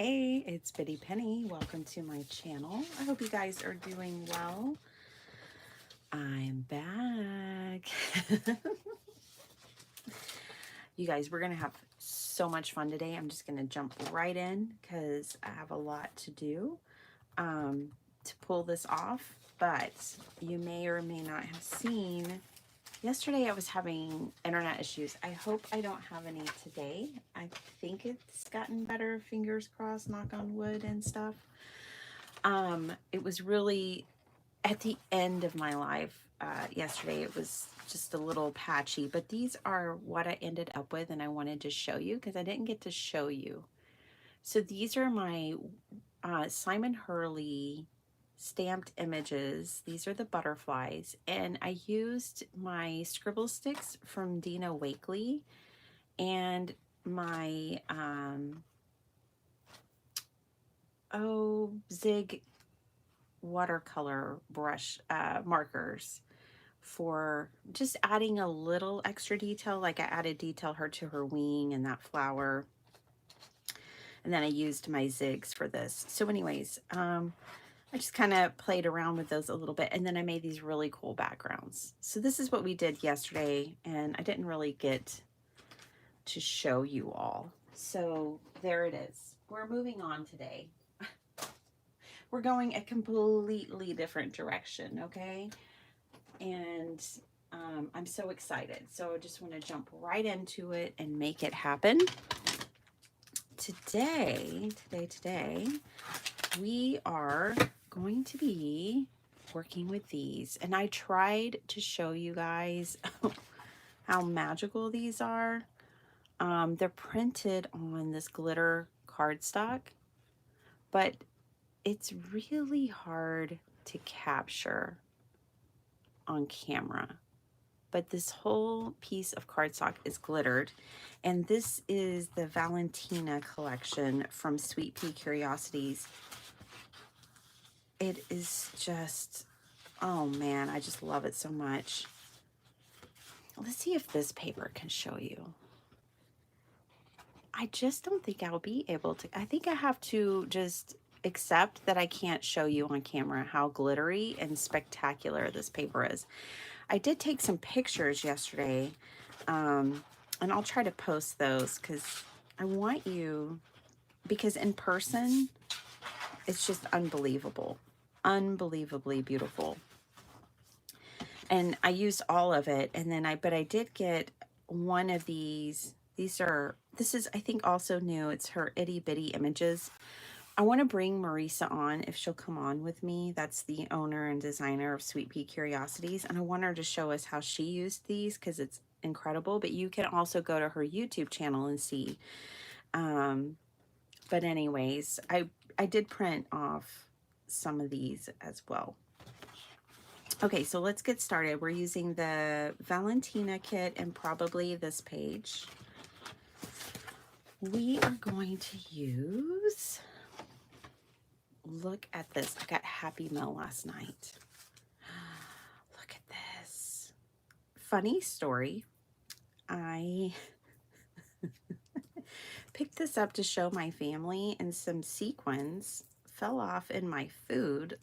Hey, it's Bitty Penny. Welcome to my channel. I hope you guys are doing well. I'm back. You guys, we're going to have so much fun today. I'm just going to jump right in because I have a lot to do to pull this off. But you may or may not have seen, yesterday I was having internet issues. I hope I don't have any today. I think it's gotten better, fingers crossed, knock on wood and stuff. It was really at the end of my life yesterday. It was just a little patchy, but these are what I ended up with, and I wanted to show you because I didn't get to show you. So these are my Simon Hurley stamped images. These are the butterflies, and I used my scribble sticks from Dina Wakley and my Zig watercolor brush markers for just adding a little extra detail. Like I added detail to her wing and that flower, and then I used my zigs for this. So anyways, I just kind of played around with those a little bit, and then I made these really cool backgrounds. So this is what we did yesterday, and I didn't really get to show you all. So there it is. We're moving on today. We're going a completely different direction, okay? And I'm so excited. So I just want to jump right into it and make it happen. Today, we are going to be working with these. And I tried to show you guys how magical these are. They're printed on this glitter cardstock, but it's really hard to capture on camera. But this whole piece of cardstock is glittered, and this is the Valentina collection from Sweet Pea Curiosities. It is just, oh man, I just love it so much. Let's see if this paper can show you. I just don't think I'll be able to. I think I have to just accept that I can't show you on camera how glittery and spectacular this paper is. I did take some pictures yesterday, and I'll try to post those because I want you, because in person, it's just unbelievable, unbelievably beautiful. And I used all of it, and then but I did get one of these. This is, I think, also new. It's her Itty Bitty images. I want to bring Marisa on if she'll come on with me. That's the owner and designer of Sweet Pea Curiosities. And I want her to show us how she used these because it's incredible. But you can also go to her YouTube channel and see. But anyways, I did print off some of these as well. Okay, so let's get started. We're using the Valentina kit and probably this page. We are going to use... Look at this. I got Happy Meal last night. Look at this. Funny story. I picked this up to show my family, and some sequins fell off in my food.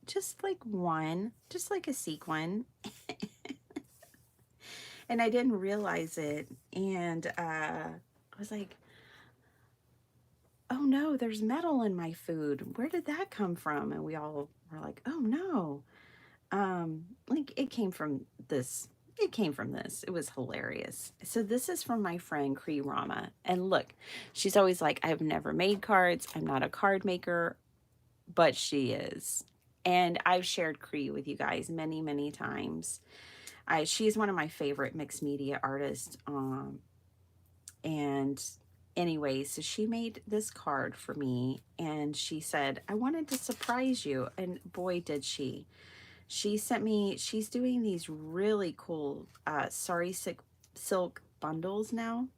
Just like a sequin. And I didn't realize it. And I was like, oh no, there's metal in my food. Where did that come from? And we all were like, oh no. Like it came from this. It was hilarious. So this is from my friend Cree Rama. And look, she's always like, I've never made cards. I'm not a card maker, but she is. And I've shared Cree with you guys many, many times. She's one of my favorite mixed media artists. And anyway, so she made this card for me, and she said, I wanted to surprise you. And boy, did she. She sent me, she's doing these really cool sari silk bundles now.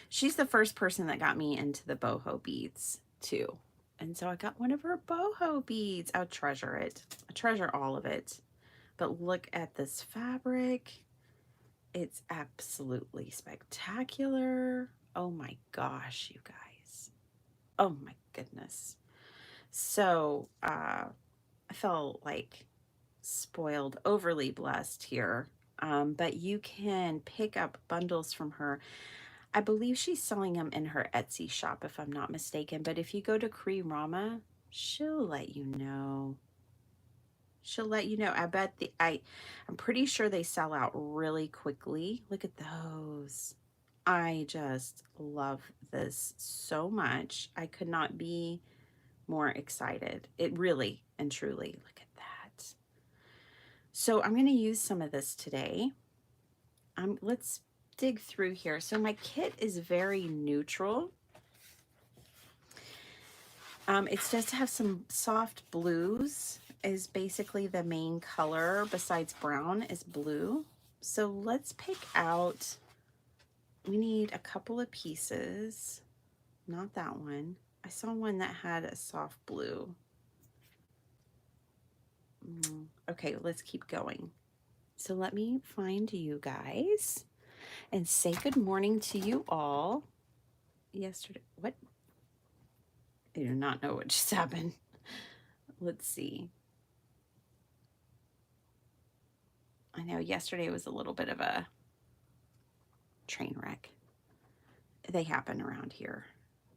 She's the first person that got me into the boho beads too. And so I got one of her boho beads. I'll treasure it. I treasure all of it. But look at this fabric. It's absolutely spectacular. Oh my gosh, you guys. Oh my goodness. So I felt like spoiled, overly blessed here. But you can pick up bundles from her. I believe she's selling them in her Etsy shop, if I'm not mistaken. But if you go to Rama, she'll let you know. She'll let you know. I bet I'm pretty sure they sell out really quickly. Look at those. I just love this so much. I could not be more excited. It really and truly, look at that. So I'm going to use some of this today. Let's dig through here. So my kit is very neutral. It's just to have some soft blues is basically the main color besides brown is blue. So let's pick out, we need a couple of pieces, not that one. I saw one that had a soft blue. Okay, let's keep going. So let me find you guys and say good morning to you all. Yesterday, what? I do not know what just happened. Let's see. I know yesterday was a little bit of a train wreck. They happen around here.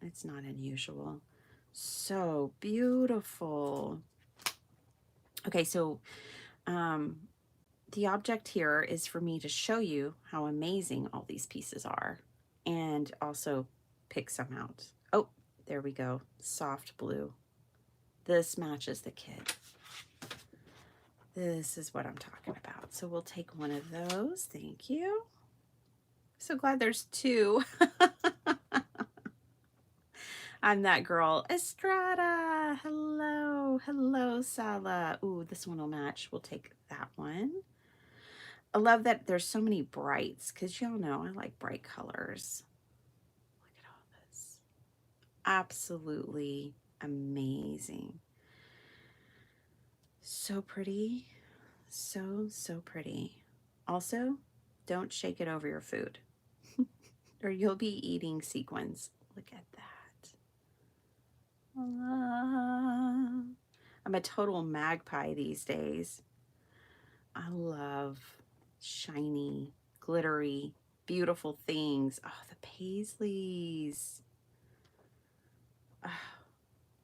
It's not unusual. So beautiful. Okay, so the object here is for me to show you how amazing all these pieces are and also pick some out. Oh, there we go. Soft blue. This matches the kit. This is what I'm talking about. So we'll take one of those. Thank you. So glad there's two. I'm that girl. Estrada. Hello. Hello, Sala. Ooh, this one will match. We'll take that one. I love that there's so many brights because y'all know I like bright colors. Look at all this. Absolutely amazing. So pretty. So, so pretty. Also, don't shake it over your food or you'll be eating sequins. Look at that. I'm a total magpie these days. I love shiny, glittery, beautiful things. Oh, the paisleys. Oh,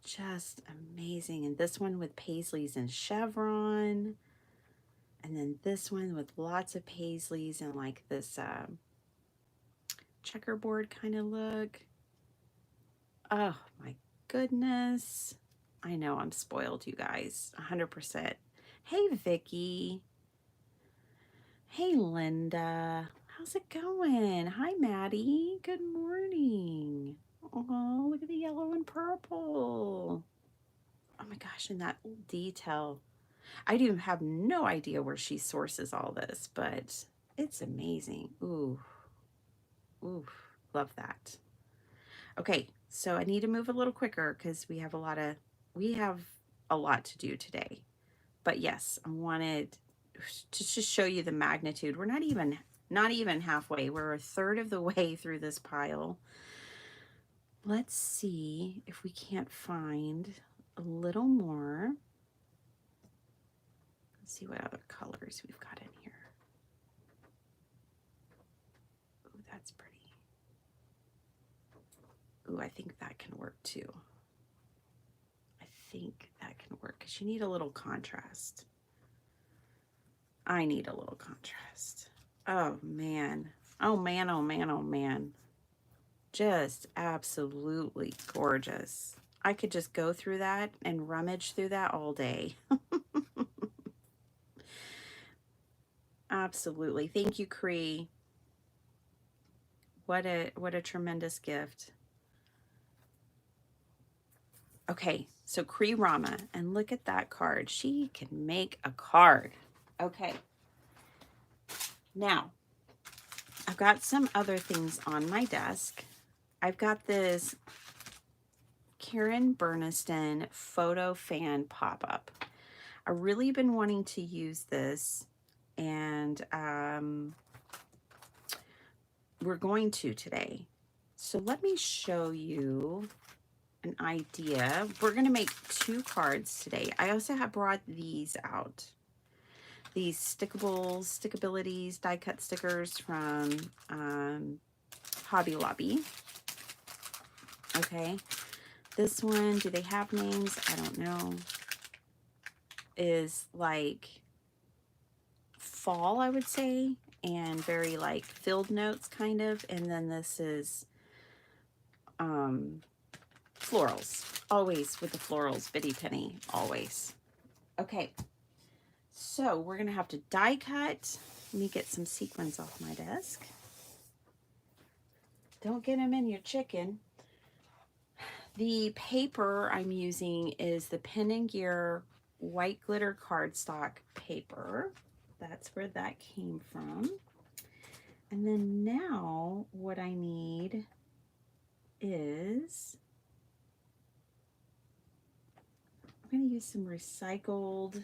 just amazing. And this one with paisleys and chevron. And then this one with lots of paisleys and like this checkerboard kind of look. Oh my goodness. I know I'm spoiled, you guys. 100%. Hey, Vicky. Hey, Linda. How's it going? Hi, Maddie. Good morning. Oh, look at the yellow and purple. Oh my gosh, and that detail. I do have no idea where she sources all this, but it's amazing. Ooh, ooh, love that. Okay, so I need to move a little quicker because we have a lot to do today. But yes, I wanted to just show you the magnitude. We're not even halfway. We're a third of the way through this pile. Let's see if we can't find a little more. Let's see what other colors we've got in here. Ooh, that's pretty. Ooh, I think that can work too. I think that can work because you need a little contrast. I need a little contrast. Oh man. Oh man, oh man, oh man. Just absolutely gorgeous. I could just go through that and rummage through that all day. Absolutely. Thank you, Cree. What a tremendous gift. Okay, so Cree Rama, and look at that card. She can make a card. Okay. Now, I've got some other things on my desk. I've got this Karen Burniston photo fan pop-up. I've really been wanting to use this, and we're going to today. So let me show you an idea. We're going to make 2 cards today. I also have brought these out. These stickabilities, die cut stickers from Hobby Lobby. Okay. This one, do they have names? I don't know. Is like fall, I would say, and very like filled notes kind of. And then this is florals. Always with the florals, Bitty Penny, always. Okay, so we're gonna have to die cut. Let me get some sequins off my desk. Don't get them in your chicken. The paper I'm using is the Pen and Gear white glitter cardstock paper. That's where that came from. And then now what I need is, I'm going to use some recycled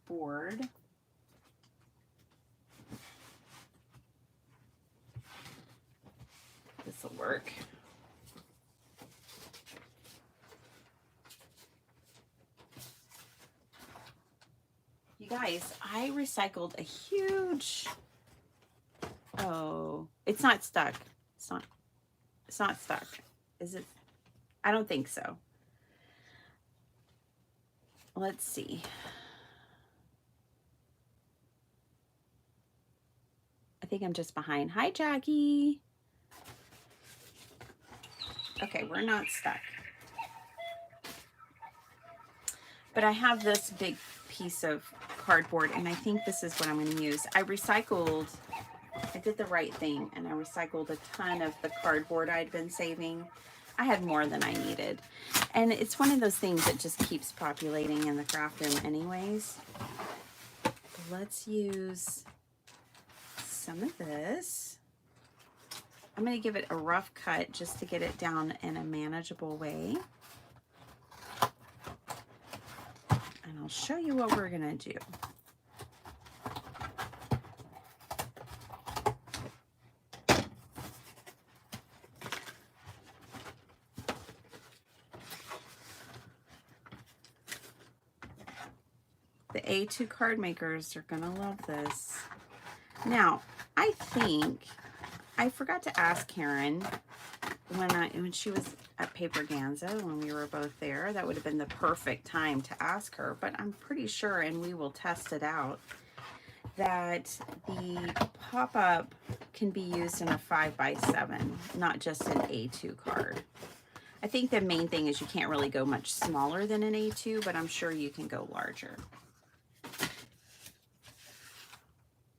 board. This will work. You guys, I recycled a huge, oh, it's not stuck. It's not stuck. Is it? I don't think so. Let's see. I think I'm just behind. Hi, Jackie. Okay, we're not stuck. But I have this big piece of cardboard, and I think this is what I'm going to use. I did the right thing, and I recycled a ton of the cardboard I'd been saving. I had more than I needed. And it's one of those things that just keeps populating in the craft room anyways. Let's use some of this. I'm going to give it a rough cut just to get it down in a manageable way. And I'll show you what we're going to do. The A2 card makers are going to love this. Now, I think I forgot to ask Karen when she was at Paper Ganza, when we were both there. That would have been the perfect time to ask her, but I'm pretty sure, and we will test it out, that the pop-up can be used in a 5x7, not just an A2 card. I think the main thing is you can't really go much smaller than an A2, but I'm sure you can go larger.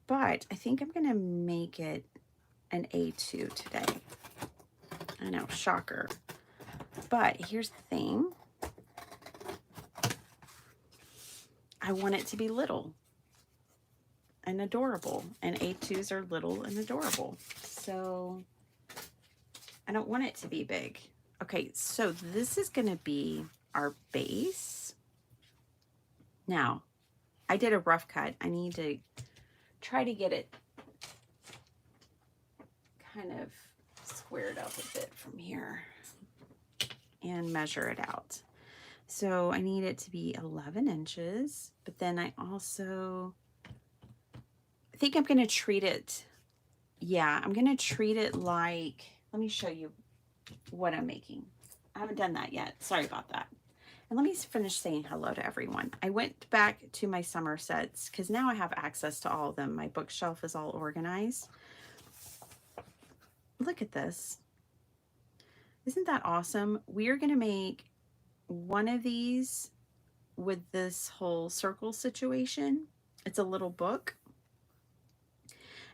But I think I'm going to make it an A2 today. I know, shocker. But here's the thing. I want it to be little and adorable. And A2s are little and adorable. So I don't want it to be big. Okay, so this is going to be our base. Now, I did a rough cut. I need to try to get it kind of squared up a bit from here and measure it out. So I need it to be 11 inches, but then I think I'm going to treat it. Yeah, I'm going to treat it like, let me show you what I'm making. I haven't done that yet. Sorry about that. And let me finish saying hello to everyone. I went back to my summer sets because now I have access to all of them. My bookshelf is all organized. Look at this. Isn't that awesome? We are going to make one of these with this whole circle situation. It's a little book.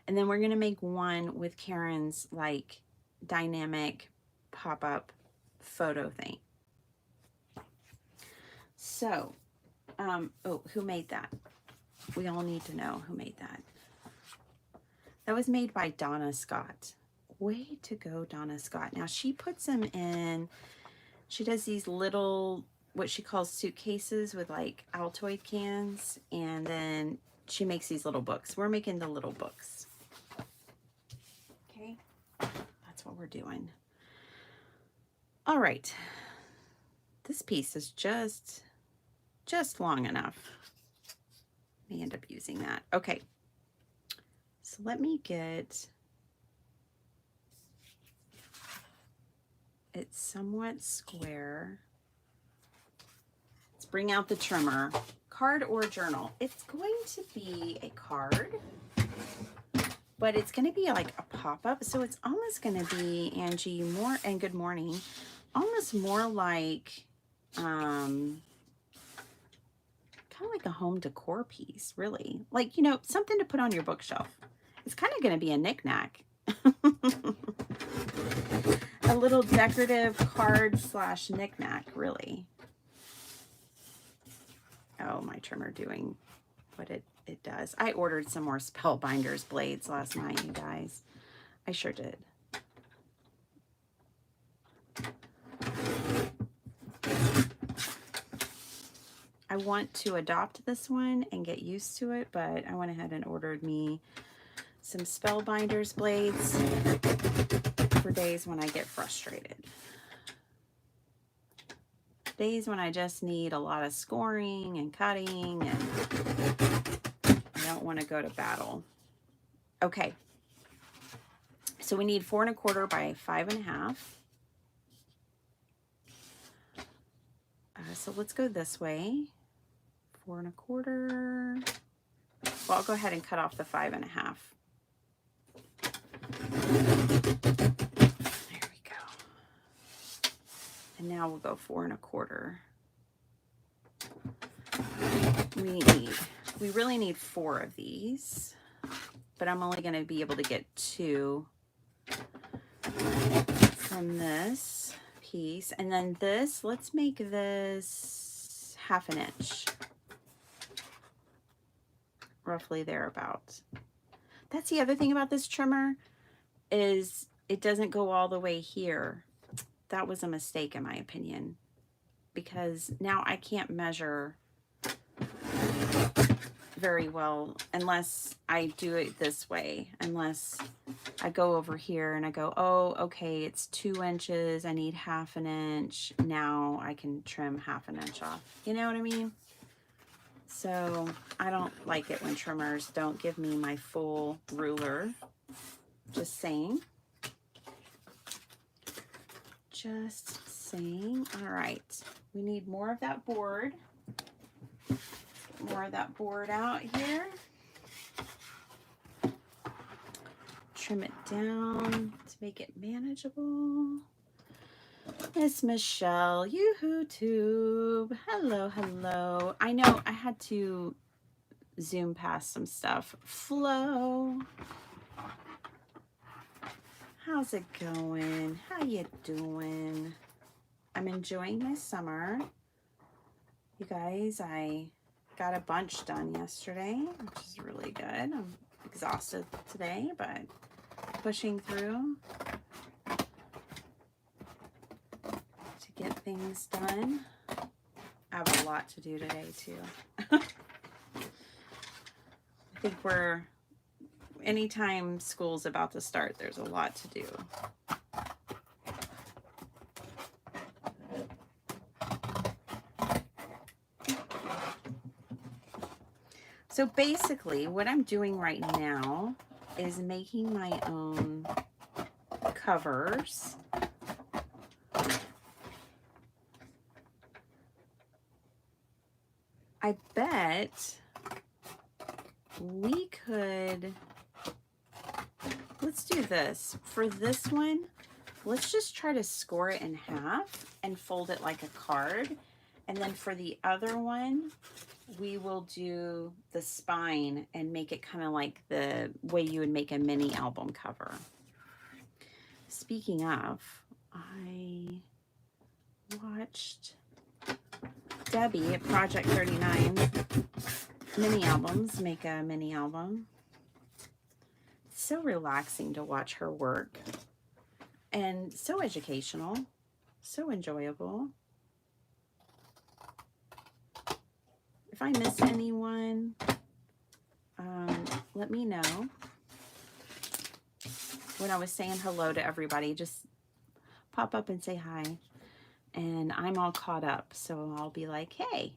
And then we're going to make one with Karen's like dynamic pop-up photo thing. So, oh, who made that? We all need to know who made that. That was made by Donna Scott. Way to go, Donna Scott. Now she puts them in, she does these little, what she calls suitcases with like Altoid cans, and then she makes these little books. We're making the little books. Okay, that's what we're doing. All right, This piece is just long enough. May end up using that. Okay, so let me get it somewhat square. Let's bring out the trimmer. Card or journal? It's going to be a card, but it's going to be like a pop-up, so it's almost going to be, Angie, more, and good morning, almost more like kind of like a home decor piece, really, like, you know, something to put on your bookshelf. It's kind of going to be a knickknack. A little decorative card / knickknack, really. Oh, my trimmer doing what it does. I ordered some more Spellbinders blades last night, you guys. I sure did. I want to adopt this one and get used to it, but I went ahead and ordered me some Spellbinders blades for days when I get frustrated. Days when I just need a lot of scoring and cutting and I don't want to go to battle. Okay. So we need 4 1/4 by 5 1/2. So let's go this way. 4 1/4. Well, I'll go ahead and cut off the 5 1/2. There we go. And now we'll go 4 1/4. We really need 4 of these, but I'm only going to be able to get 2 from this piece. And then this, let's make this 1/2 inch. Roughly thereabouts. That's the other thing about this trimmer, is it doesn't go all the way here. That was a mistake in my opinion, because now I can't measure very well unless I do it this way, unless I go over here and I go, oh, okay, it's 2 inches, I need 1/2 inch. Now I can trim 1/2 inch off. You know what I mean? So I don't like it when trimmers don't give me my full ruler. Just saying. Just saying. All right. We need more of that board. Get more of that board out here. Trim it down to make it manageable. Miss Michelle, YouTube. Hello, hello. I know I had to zoom past some stuff. Flo, how's it going? How you doing? I'm enjoying my summer. You guys, I got a bunch done yesterday, which is really good. I'm exhausted today, but pushing through to get things done. I have a lot to do today too. I think anytime school's about to start, there's a lot to do. So basically what I'm doing right now is making my own covers. I bet we could, let's do this. For this one, let's just try to score it in half and fold it like a card. And then for the other one, we will do the spine and make it kind of like the way you would make a mini album cover. Speaking of, I watched Debbie at Project 39 mini albums make a mini album. It's so relaxing to watch her work and so educational, so enjoyable. If I miss anyone, let me know. When I was saying hello to everybody, just pop up and say hi. and I'm all caught up. So I'll be like, hey,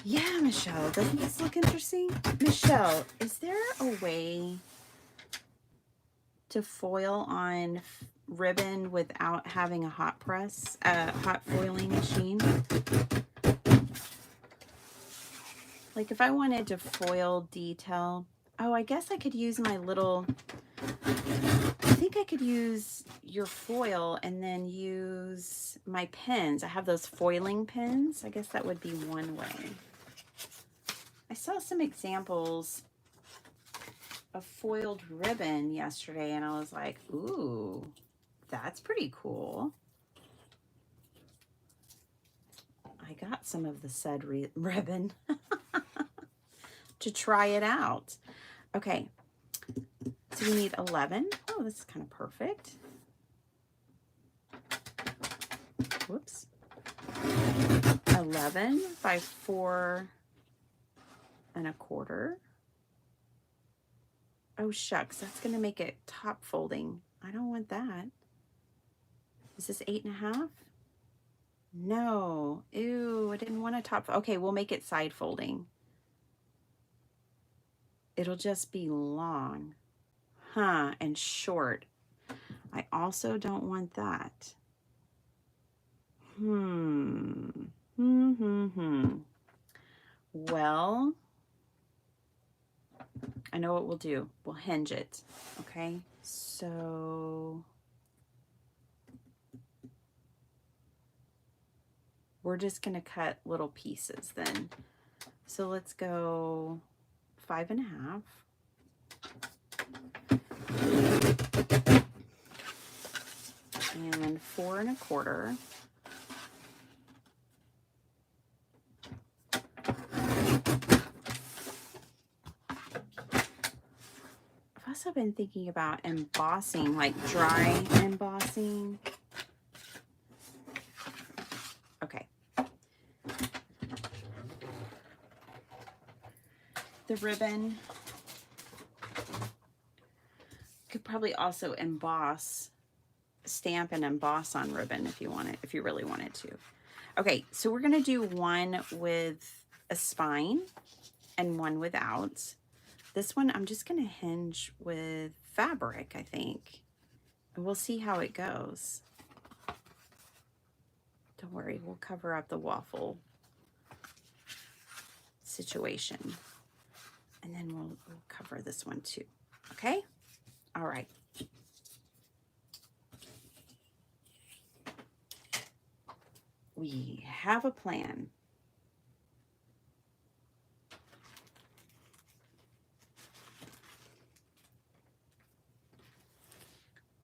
yeah, Michelle, doesn't this look interesting? Michelle, is there a way to foil on ribbon without having a hot press, hot foiling machine? Like if I wanted to foil detail, oh, I guess I could use my little, I think I could use your foil and then use my pins. I have those foiling pins. I guess that would be one way. I saw some examples of foiled ribbon yesterday and I was like, ooh, that's pretty cool. I got some of the said ribbon to try it out. Okay, so we need 11. Oh, this is kind of perfect. Whoops. 11 by 4 1/4. Oh shucks, that's gonna make it top folding. I don't want that. Is this 8 1/2? No, ew, I didn't want a top. Okay, we'll make it side folding. It'll just be long, huh, and short. I also don't want that. Well, I know what we'll do. We'll hinge it, okay? So we're just gonna cut little pieces then. So let's go 5 1/2. And 4 1/4. I've also been thinking about embossing, like dry embossing. Okay. The ribbon could probably also emboss, stamp and emboss on ribbon if you want it, if you really wanted to. Okay, so we're gonna do one with a spine and one without. This one I'm just gonna hinge with fabric, I think. And we'll see how it goes. Don't worry, we'll cover up the waffle situation. And then we'll cover this one too, okay? All right. We have a plan.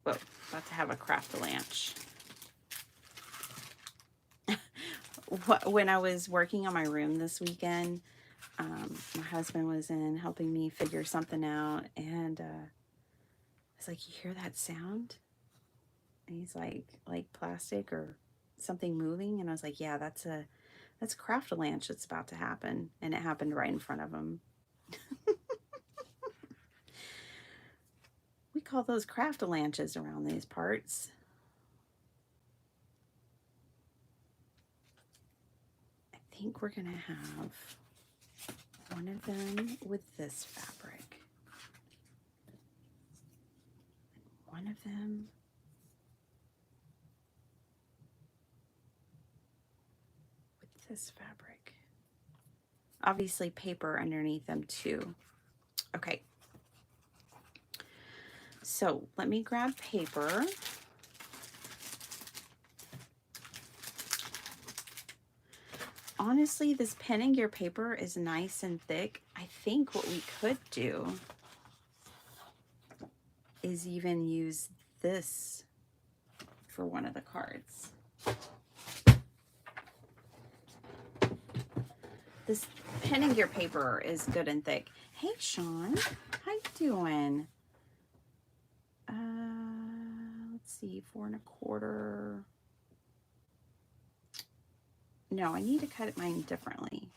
Whoa, about to have a craft-a-lanch. When I was working on my room this weekend, my husband was in helping me figure something out, and I was like, you hear that sound? And he's like plastic or something moving, and I was like, yeah, that's craft-a-lanch that's about to happen, and it happened right in front of him. We call those craft-a-lanches around these parts. I think we're gonna have one of them with this fabric, one of them with this fabric. Obviously paper underneath them too. Okay, so let me grab paper. Honestly, this pen and gear paper is nice and thick. I think what we could do is even use this for one of the cards. This pen and gear paper is good and thick. Hey, Sean, how you doing? Let's see, 4 1/4. No, I need to cut mine differently.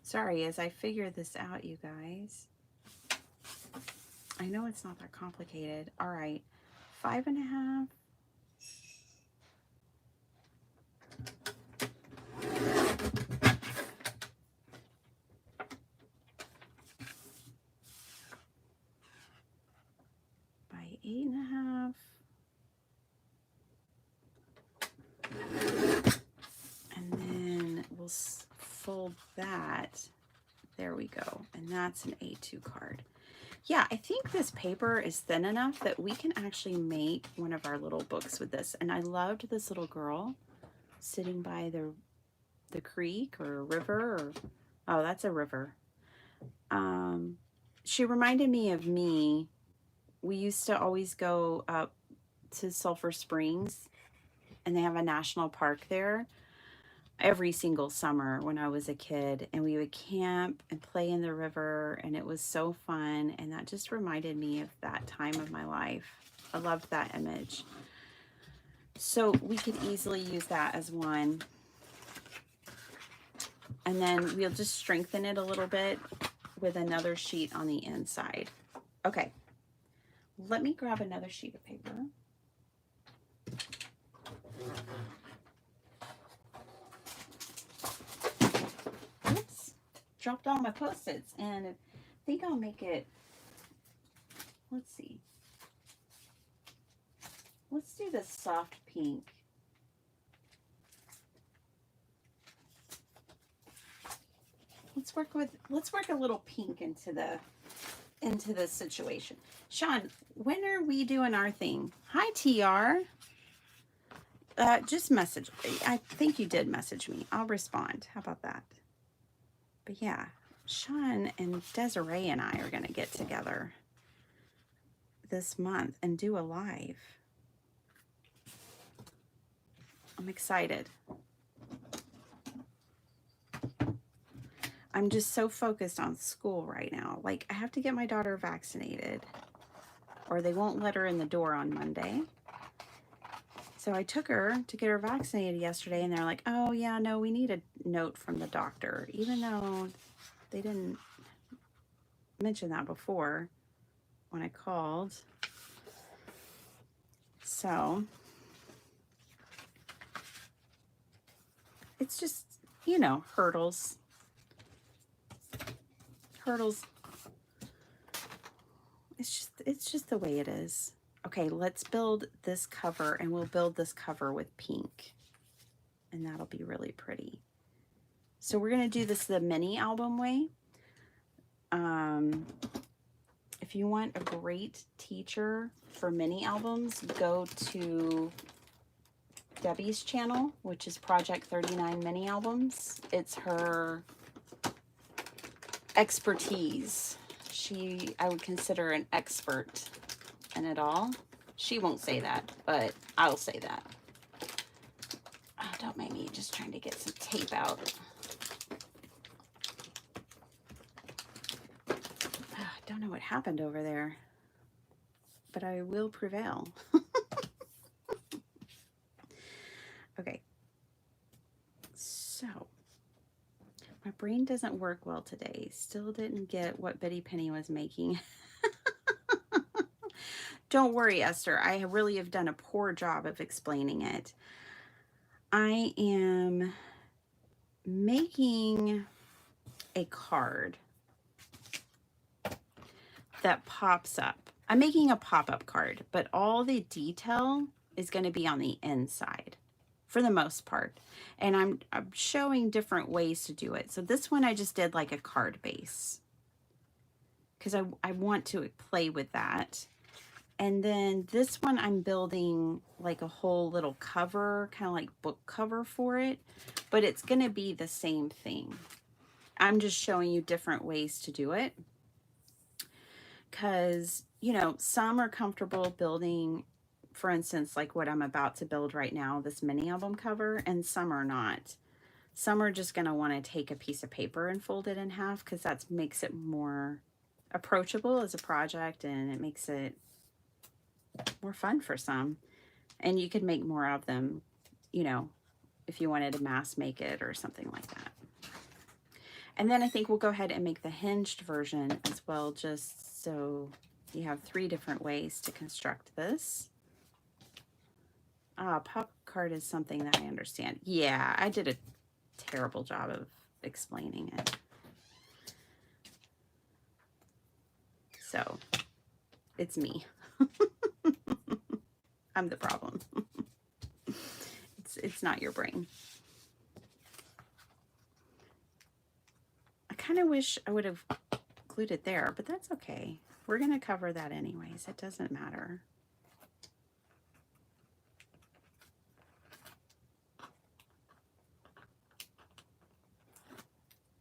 Sorry, as I figure this out, you guys. I know it's not that complicated. All right, 5.5. By 8.5. And then we'll fold that. There we go. And that's an A2 card. Yeah, I think this paper is thin enough that we can actually make one of our little books with this. And I loved this little girl sitting by the creek or river. Or, oh, that's a river. She reminded me of me. We used to always go up to Sulphur Springs, and they have a national park there every single summer when I was a kid, and we would camp and play in the river, and it was so fun. And that just reminded me of that time of my life. I loved that image. So we could easily use that as one. And then we'll just strengthen it a little bit with another sheet on the inside. Okay, let me grab another sheet of paper. Oops, dropped all my Post-its, and I think I'll make it, let's see. Let's do this soft pink. Let's work a little pink into the situation. Sean, when are we doing our thing? Hi, TR. Just message. I think you did message me. I'll respond. How about that? But yeah, Sean and Desiree and I are going to get together this month and do a live. I'm excited. I'm just so focused on school right now. Like, I have to get my daughter vaccinated, or they won't let her in the door on Monday. So I took her to get her vaccinated yesterday, and they're like, oh, yeah, no, we need a note from the doctor, even though they didn't mention that before when I called. So it's just, you know, hurdles. It's just the way it is. Okay, let's build this cover, and we'll build this cover with pink, and that'll be really pretty. So we're going to do this the mini album way. If you want a great teacher for mini albums, go to Debbie's channel, which is Project 39 Mini Albums. It's her expertise. I would consider an expert in it all. She won't say that, but I'll say that. Oh, don't make me just trying to get some tape out. I don't know what happened over there, but I will prevail. Okay. So, my brain doesn't work well today. Still didn't get what Bitty Penny was making. Don't worry, Esther. I really have done a poor job of explaining it. I am making a card that pops up. I'm making a pop-up card, but all the detail is going to be on the inside for the most part. And I'm showing different ways to do it. So this one I just did like a card base because I want to play with that. And then this one I'm building like a whole little cover, kind of like book cover for it, but it's going to be the same thing. I'm just showing you different ways to do it because, you know, some are comfortable building, for instance, like what I'm about to build right now, this mini album cover, and some are not. Some are just going to want to take a piece of paper and fold it in half because that makes it more approachable as a project, and it makes it more fun for some. And you could make more of them, you know, if you wanted to mass make it or something like that. And then I think we'll go ahead and make the hinged version as well, just so you have 3 different ways to construct this. Pop card is something that I understand. Yeah, I did a terrible job of explaining it. So it's me. I'm the problem. It's not your brain. I kind of wish I would have glued it there, but that's okay. We're going to cover that anyways. It doesn't matter.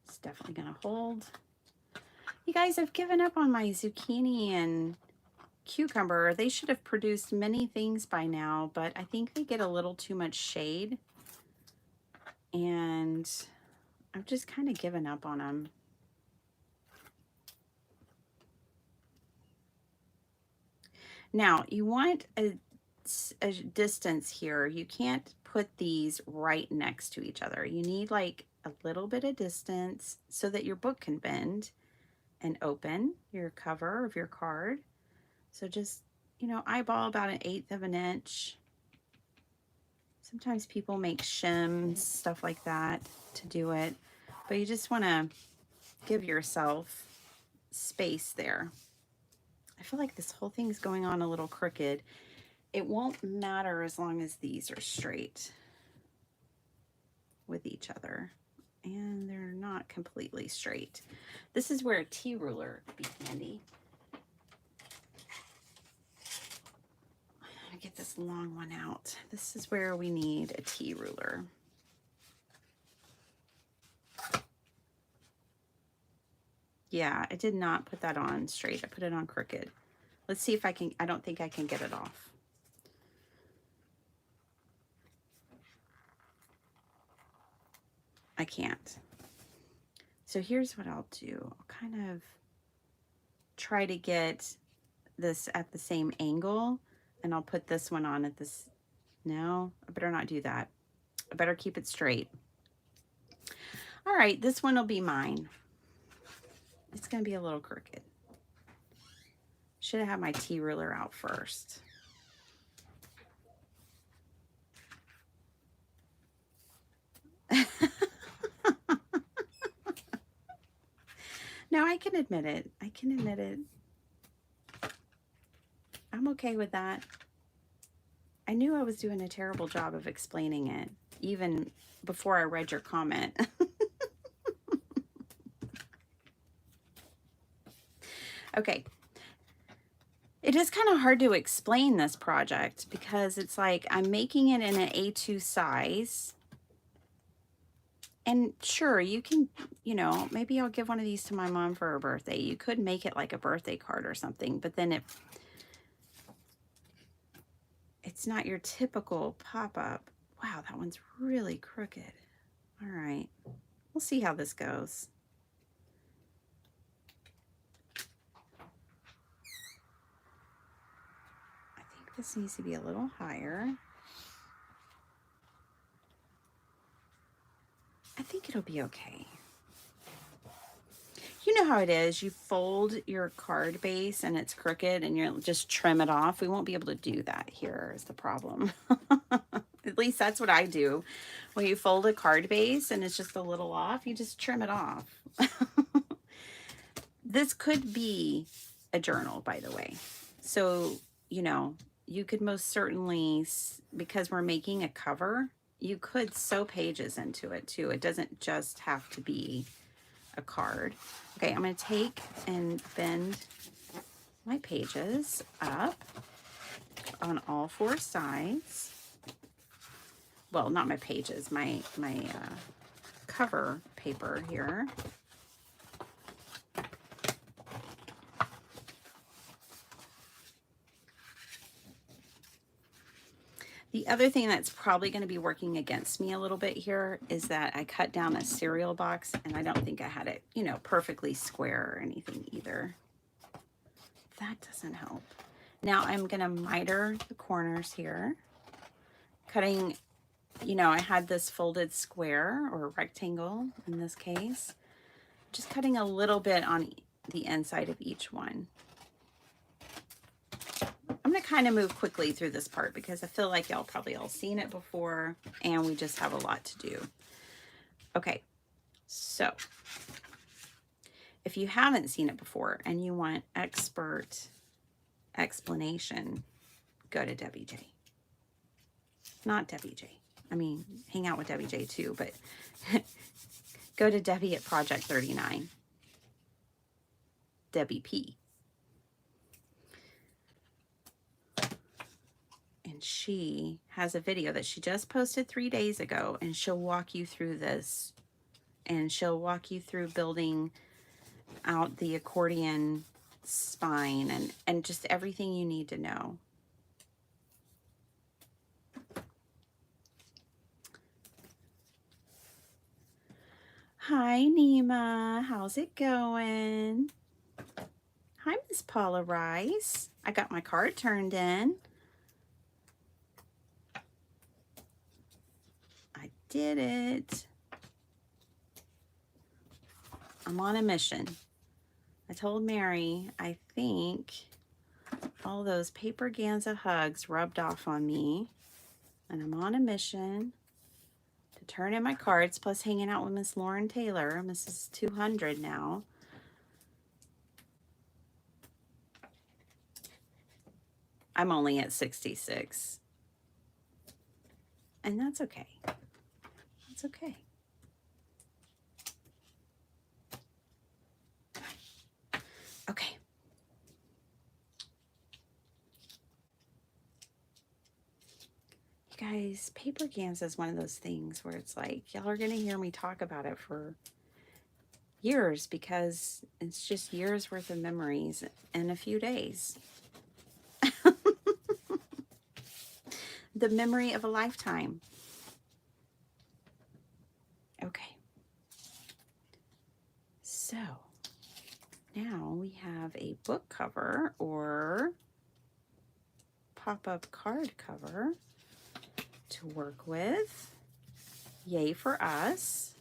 It's definitely going to hold. You guys, I've given up on my zucchini and cucumber. They should have produced many things by now, but I think they get a little too much shade. And I've just kind of given up on them. Now, you want a distance here. You can't put these right next to each other. You need like a little bit of distance so that your book can bend and open, your cover of your card. So just, you know, eyeball about 1/8 of an inch. Sometimes people make shims, stuff like that to do it, but you just want to give yourself space there. I feel like this whole thing's going on a little crooked. It won't matter as long as these are straight with each other, and they're not completely straight. This is where a T-ruler would be handy. I'm gonna get this long one out. This is where we need a T-ruler. Yeah, I did not put that on straight. I put it on crooked. Let's see if I can. I don't think I can get it off. I can't. So here's what I'll do. I'll kind of try to get this at the same angle, and I'll put this one on at this. No, I better not do that. I better keep it straight. All right, this one will be mine. It's going to be a little crooked. Should have had my T-ruler out first. No, I can admit it. I can admit it. I'm okay with that. I knew I was doing a terrible job of explaining it, even before I read your comment. Okay. It is kind of hard to explain this project because it's like I'm making it in an A2 size. And sure, you can, you know, maybe I'll give one of these to my mom for her birthday. You could make it like a birthday card or something, but then it's not your typical pop-up. Wow, that one's really crooked. All right, we'll see how this goes. I think this needs to be a little higher. I think it'll be okay. You know how it is. You fold your card base and it's crooked and you just trim it off. We won't be able to do that here is the problem. At least that's what I do. When you fold a card base and it's just a little off, you just trim it off. This could be a journal, by the way. So, you know, you could most certainly, because we're making a cover, you could sew pages into it too. It doesn't just have to be a card. Okay, I'm going to take and bend my pages up on all 4 sides. Well, not my pages, my cover paper here. The other thing that's probably going to be working against me a little bit here is that I cut down a cereal box and I don't think I had it, you know, perfectly square or anything either. That doesn't help. Now I'm going to miter the corners here, cutting, you know, I had this folded square or rectangle in this case. just cutting a little bit on the inside of each one. I'm going to kind of move quickly through this part because I feel like y'all probably all seen it before and we just have a lot to do. Okay, so if you haven't seen it before and you want expert explanation, go to Debbie J. Not Debbie J. I mean, hang out with Debbie J too, but go to Debbie at Project 39. Debbie P. And she has a video that she just posted 3 days ago, and she'll walk you through this. And she'll walk you through building out the accordion spine and just everything you need to know. Hi, Nima. How's it going? Hi, Miss Paula Rice. I got my card turned in. I did it. I'm on a mission. I told Mary, I think all those paper Ganza hugs rubbed off on me, and I'm on a mission to turn in my cards, plus hanging out with Miss Lauren Taylor. Mrs. 200 now. I'm only at 66. And that's okay. That's okay. Okay. You guys, paper Ganza is one of those things where it's like, y'all are going to hear me talk about it for years because it's just years worth of memories in a few days. The memory of a lifetime. Okay. So now we have a book cover or pop-up card cover to work with. Yay for us.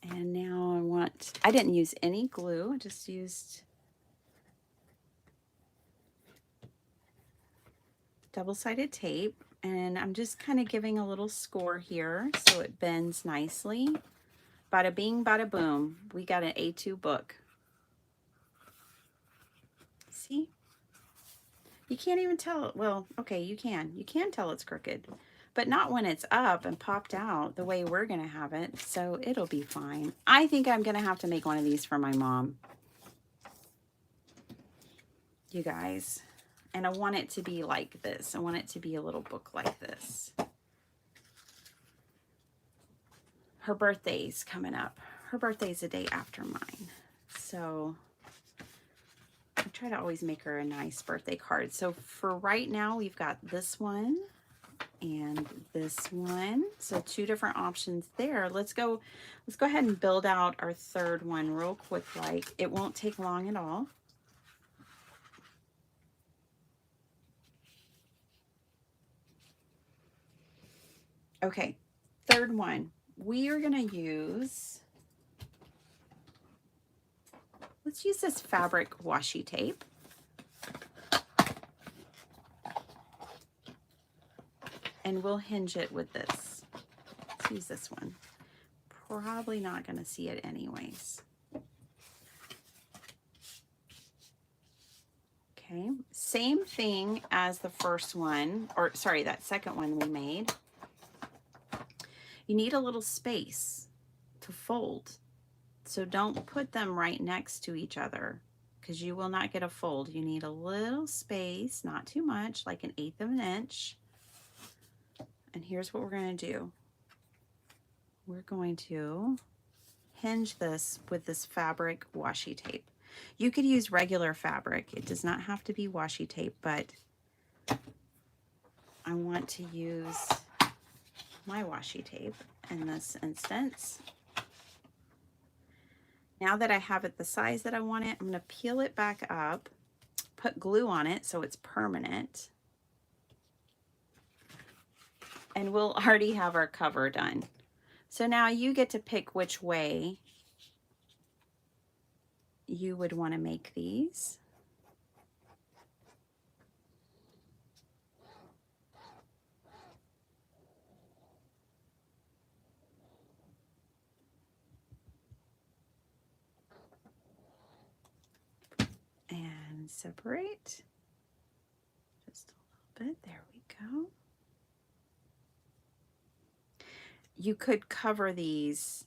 And now I didn't use any glue. I just used double-sided tape. And I'm just kind of giving a little score here so it bends nicely. Bada bing, bada boom. We got an A2 book. See? You can't even tell. Well, okay, you can. You can tell it's crooked. But not when it's up and popped out the way we're going to have it. So it'll be fine. I think I'm going to have to make one of these for my mom. You guys. And I want it to be like this. I want it to be a little book like this. Her birthday's coming up. Her birthday's a day after mine. So I try to always make her a nice birthday card. So for right now, we've got this one and this one. So 2 different options there. Let's go ahead and build out our third one real quick. Like, it won't take long at all. Okay, third one. We are going to use, let's use this fabric washi tape. And we'll hinge it with this. Let's use this one. Probably not going to see it anyways. Okay, same thing as the first one, or sorry, that second one we made. You need a little space to fold. So don't put them right next to each other because you will not get a fold. You need a little space, not too much, like 1/8 of an inch. And here's what we're going to do. We're going to hinge this with this fabric washi tape. You could use regular fabric. It does not have to be washi tape, but I want to use my washi tape in this instance. Now that I have it the size that I want it, I'm going to peel it back up, put glue on it so it's permanent, and we'll already have our cover done. So now you get to pick which way you would want to make these. And separate just a little bit. There we go. You could cover these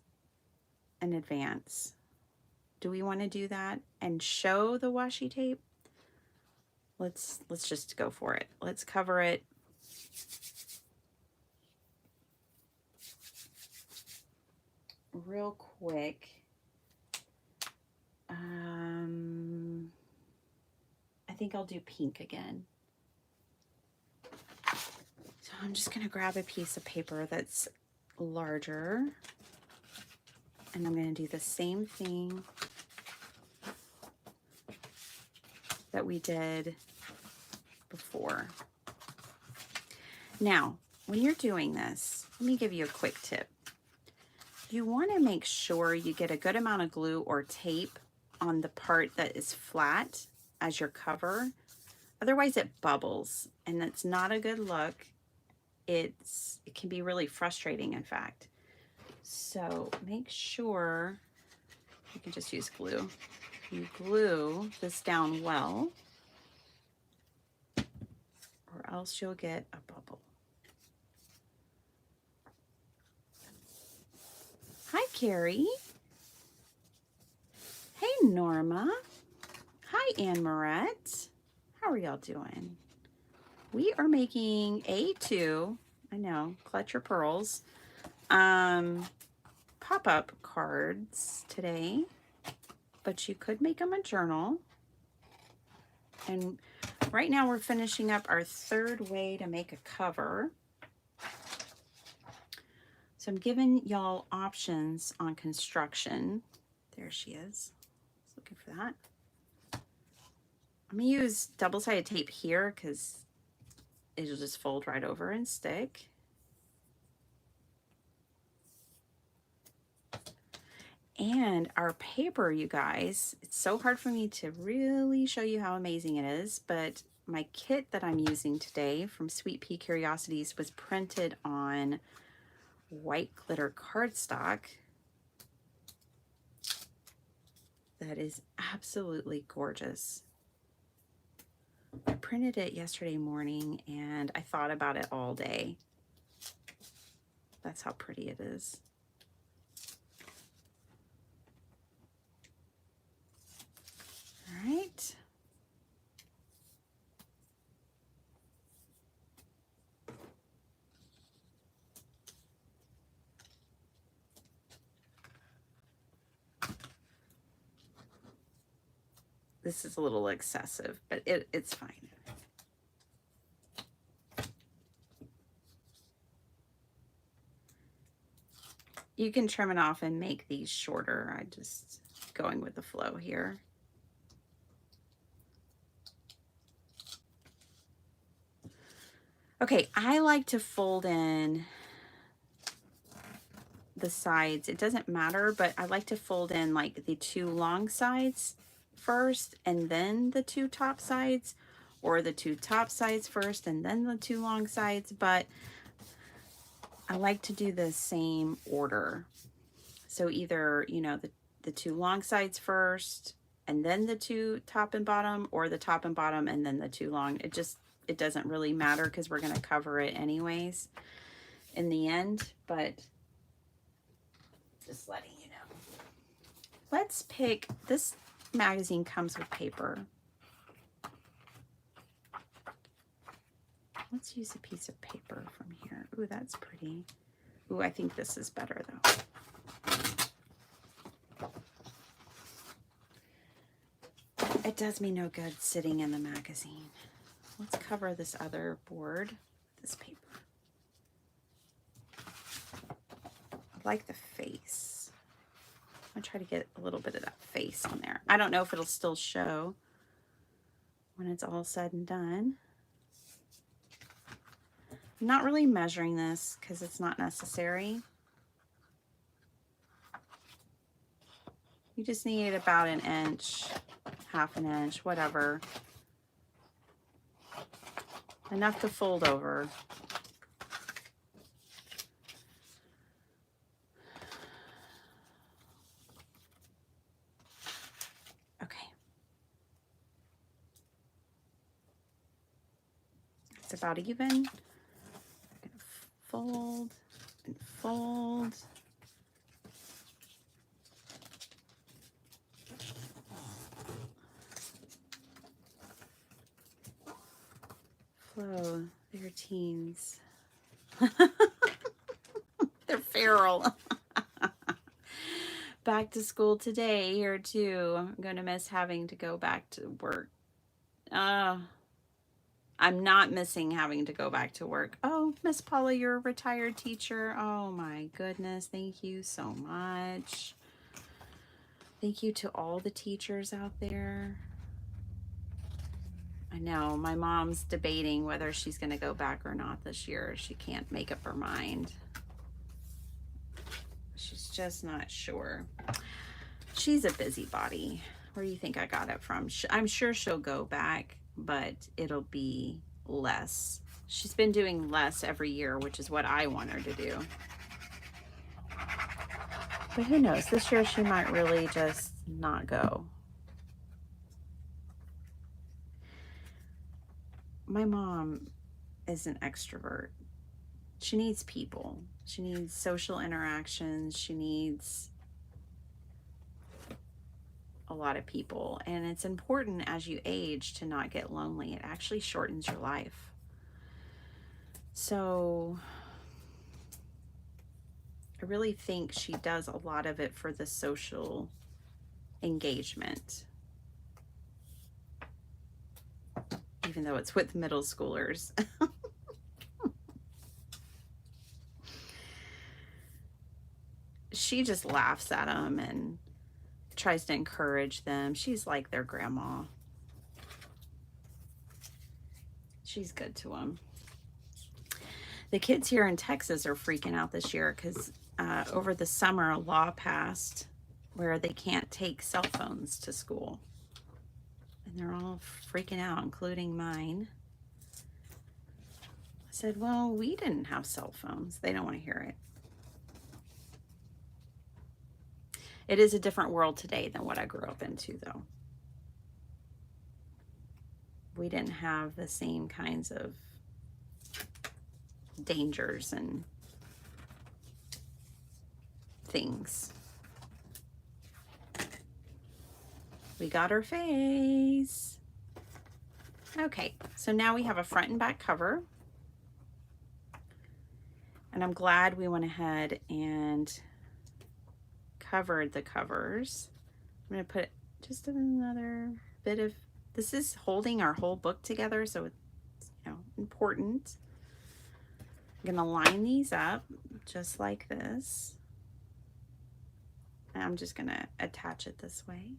in advance. Do we want to do that and show the washi tape? Let's just go for it. Let's cover it. Real quick. I think I'll do pink again. So I'm just going to grab a piece of paper that's larger, and I'm going to do the same thing that we did before. Now, when you're doing this, let me give you a quick tip. You want to make sure you get a good amount of glue or tape on the part that is flat as your cover. Otherwise it bubbles, and that's not a good look. It can be really frustrating, in fact. So make sure you can just use glue. You glue this down well, or else you'll get a bubble. Hi, Carrie. Hey, Norma. Hi, Anne Moret. How are y'all doing? We are making A2, I know, clutch your pearls, pop-up cards today, but you could make them a journal. And right now we're finishing up our third way to make a cover. So I'm giving y'all options on construction. There she is. I was looking for that. I'm gonna use double-sided tape here because it'll just fold right over and stick. And our paper, you guys, it's so hard for me to really show you how amazing it is, but my kit that I'm using today from Sweet Pea Curiosities was printed on white glitter cardstock. That is absolutely gorgeous. I printed it yesterday morning and I thought about it all day. That's how pretty it is. All right. This is a little excessive, but it's fine. You can trim it off and make these shorter. I'm just going with the flow here. Okay, I like to fold in the sides. It doesn't matter, but I like to fold in like the two long sides first and then the two top sides, or the two top sides first and then the two long sides, but I like to do the same order. So either, you know, the two long sides first and then the two top and bottom, or the top and bottom and then the two long. It doesn't really matter because we're going to cover it anyways in the end, but just letting you know. Let's pick, this magazine comes with paper. Let's use a piece of paper from here. Ooh, that's pretty. Ooh, I think this is better though. It does me no good sitting in the magazine. Let's cover this other board with this paper. I like the face. I'm gonna try to get a little bit of that face on there. I don't know if it'll still show when it's all said and done. I'm not really measuring this because it's not necessary. You just need about an inch, half an inch, whatever. Enough to fold over. Okay. It's about even. I'm gonna fold and fold. Flow, they're teens. They're feral. Back to school today here too. I'm gonna miss having to go back to work. I'm not missing having to go back to work. Oh, Miss Paula, you're a retired teacher. Oh my goodness, thank you so much. Thank you to all the teachers out there. I know my mom's debating whether she's going to go back or not this year. She can't make up her mind. She's just not sure. She's a busybody. Where do you think I got it from? I'm sure she'll go back, but it'll be less. She's been doing less every year, which is what I want her to do. But who knows? This year she might really just not go. My mom is an extrovert. She needs people. She needs social interactions. She needs a lot of people. And it's important as you age to not get lonely. It actually shortens your life. So I really think she does a lot of it for the social engagement. Even though it's with middle schoolers. She just laughs at them and tries to encourage them. She's like their grandma. She's good to them. The kids here in Texas are freaking out this year because over the summer a law passed where they can't take cell phones to school. And they're all freaking out, including mine. I said, well, we didn't have cell phones. They don't want to hear it. It is a different world today than what I grew up into, though. We didn't have the same kinds of dangers and things. We got our face. Okay, so now we have a front and back cover. And I'm glad we went ahead and covered the covers. I'm going to put just another bit of, this is holding our whole book together, so it's, you know, important. I'm going to line these up just like this. And I'm just going to attach it this way.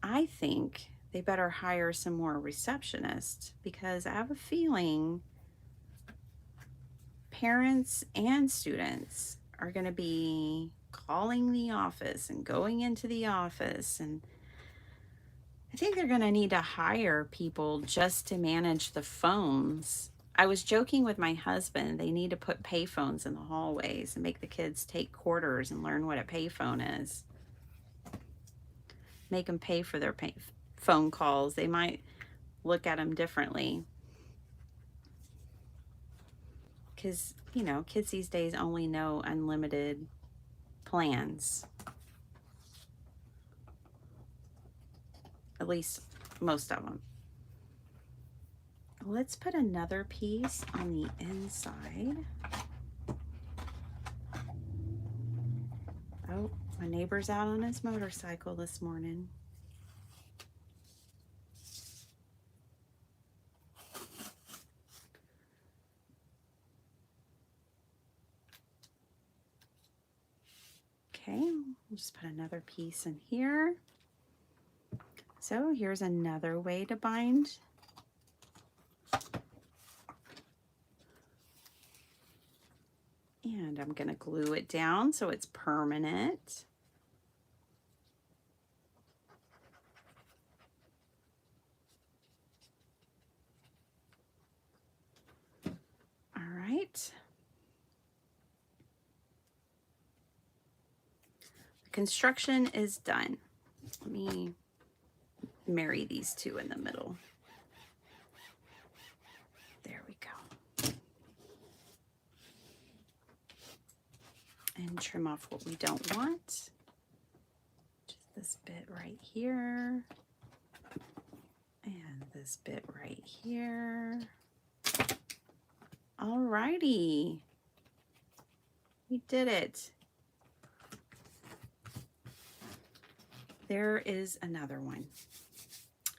I think they better hire some more receptionists because I have a feeling parents and students are going to be calling the office and going into the office, and I think they're going to need to hire people just to manage the phones. I was joking with my husband, they need to put payphones in the hallways and make the kids take quarters and learn what a payphone is. Make them pay for their phone calls. They might look at them differently. Because, you know, kids these days only know unlimited plans. At least most of them. Let's put another piece on the inside. Oh, my neighbor's out on his motorcycle this morning. Okay, we'll just put another piece in here. So here's another way to bind And I'm going to glue it down so it's permanent. All right. The construction is done. Let me marry these two in the middle. There we go. And trim off what we don't want. Just this bit right here. And this bit right here. Alrighty. We did it. There is another one.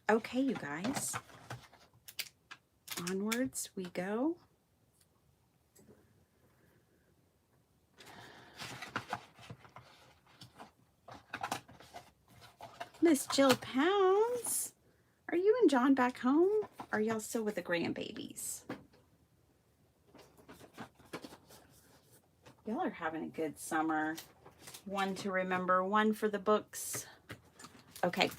Okay, you guys. Onwards we go. Miss Jill Pounds, are you and John back home? Or are y'all still with the grandbabies? Y'all are having a good summer. One to remember, one for the books. Okay,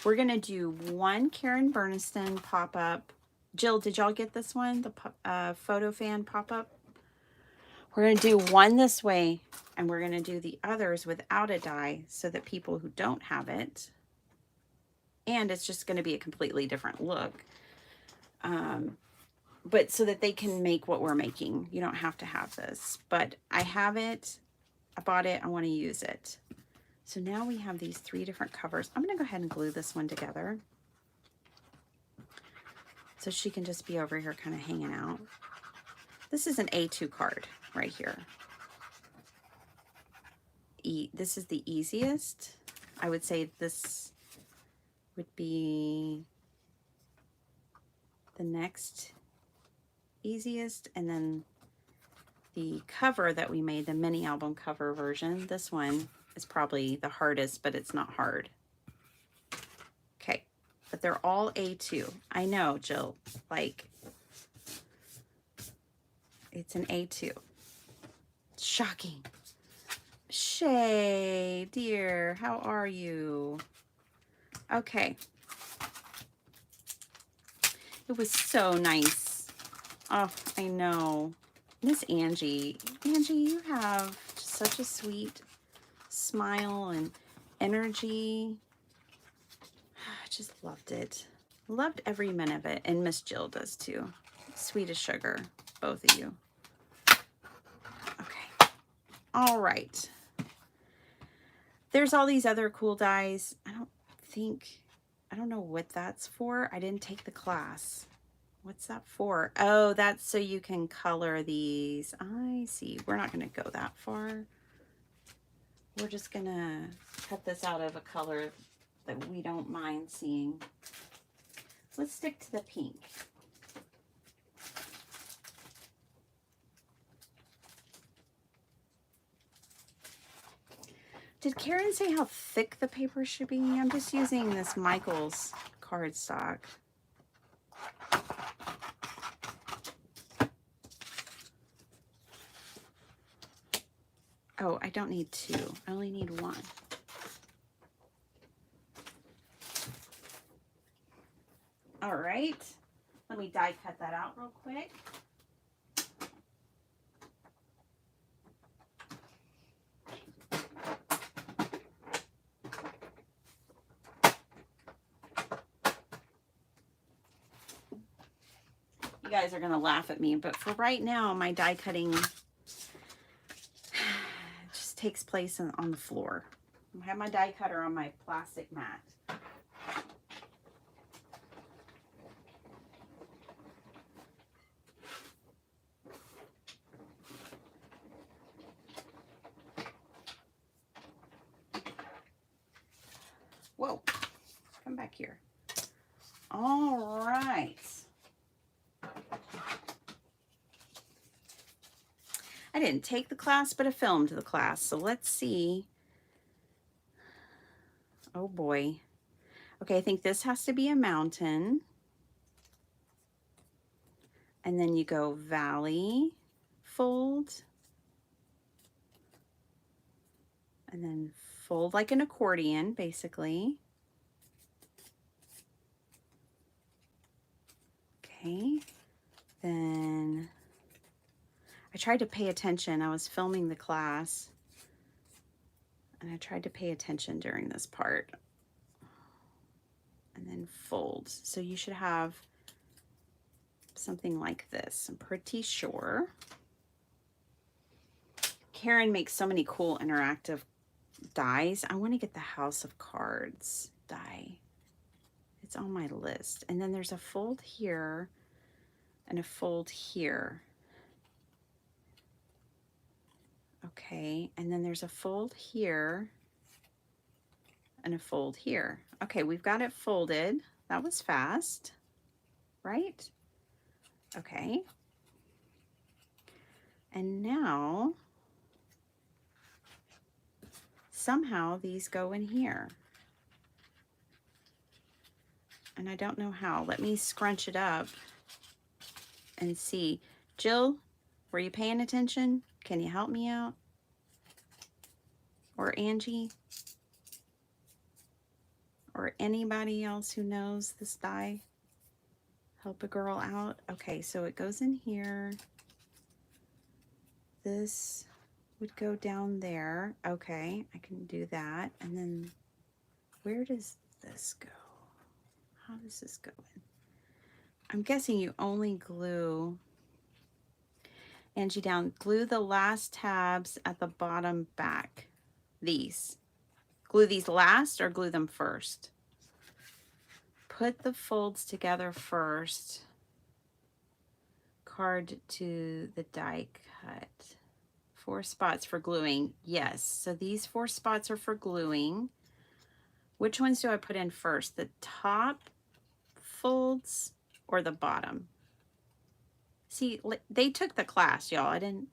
we're going to do one Karen Berniston pop-up. Jill, did y'all get this one? The photo fan pop-up? We're going to do one this way, and we're going to do the others without a die so that people who don't have it, and it's just going to be a completely different look, but so that they can make what we're making. You don't have to have this, but I have it. I bought it. I want to use it. So now we have these 3 different covers. I'm going to go ahead and glue this one together so she can just be over here kind of hanging out. This is an A2 card right here. This is the easiest. I would say this would be the next easiest, and then the cover that we made, the mini album cover version, this one is probably the hardest, but it's not hard. Okay, but they're all A2. I know, Jill, like, it's an A2. Shocking. Shay, dear, how are you? Okay. It was so nice. Oh, I know. Miss Angie. Angie, you have such a sweet smile and energy. I just loved it. Loved every minute of it. And Miss Jill does too. Sweet as sugar, both of you. Okay. All right. There's all these other cool dies. I don't know what that's for. I didn't take the class. What's that for? Oh, that's so you can color these. I see. We're not going to go that far. We're just going to cut this out of a color that we don't mind seeing. Let's stick to the pink. Did Karen say how thick the paper should be? I'm just using this Michael's cardstock. Oh, I don't need 2. I only need 1. All right. Let me die cut that out real quick. You guys are going to laugh at me, but for right now, my die cutting just takes place on the floor. I have my die cutter on my plastic mat. Whoa, come back here. All right. I didn't take the class, but I filmed the class. So let's see. Oh boy. Okay, I think this has to be a mountain. And then you go valley, fold, and then fold like an accordion, basically. Okay, then I tried to pay attention. I was filming the class, and I tried to pay attention during this part. And then fold. So you should have something like this, I'm pretty sure. Karen makes so many cool interactive dies. I want to get the House of Cards die. It's on my list. And then there's a fold here and a fold here. Okay, and then there's a fold here and a fold here. Okay, we've got it folded. That was fast, right? Okay. And now, somehow these go in here. And I don't know how. Let me scrunch it up and see. Jill, were you paying attention? Can you help me out? Or Angie? Or anybody else who knows this die? Help a girl out. Okay, so it goes in here. This would go down there. Okay, I can do that. And then where does this go? How does this go in? I'm guessing you only glue, Angie, down. Glue the last tabs at the bottom back. These. Glue these last or glue them first? Put the folds together first. Card to the die cut. 4 spots for gluing. Yes, so these 4 spots are for gluing. Which ones do I put in first? The top folds or the bottom? See, they took the class, y'all. I didn't.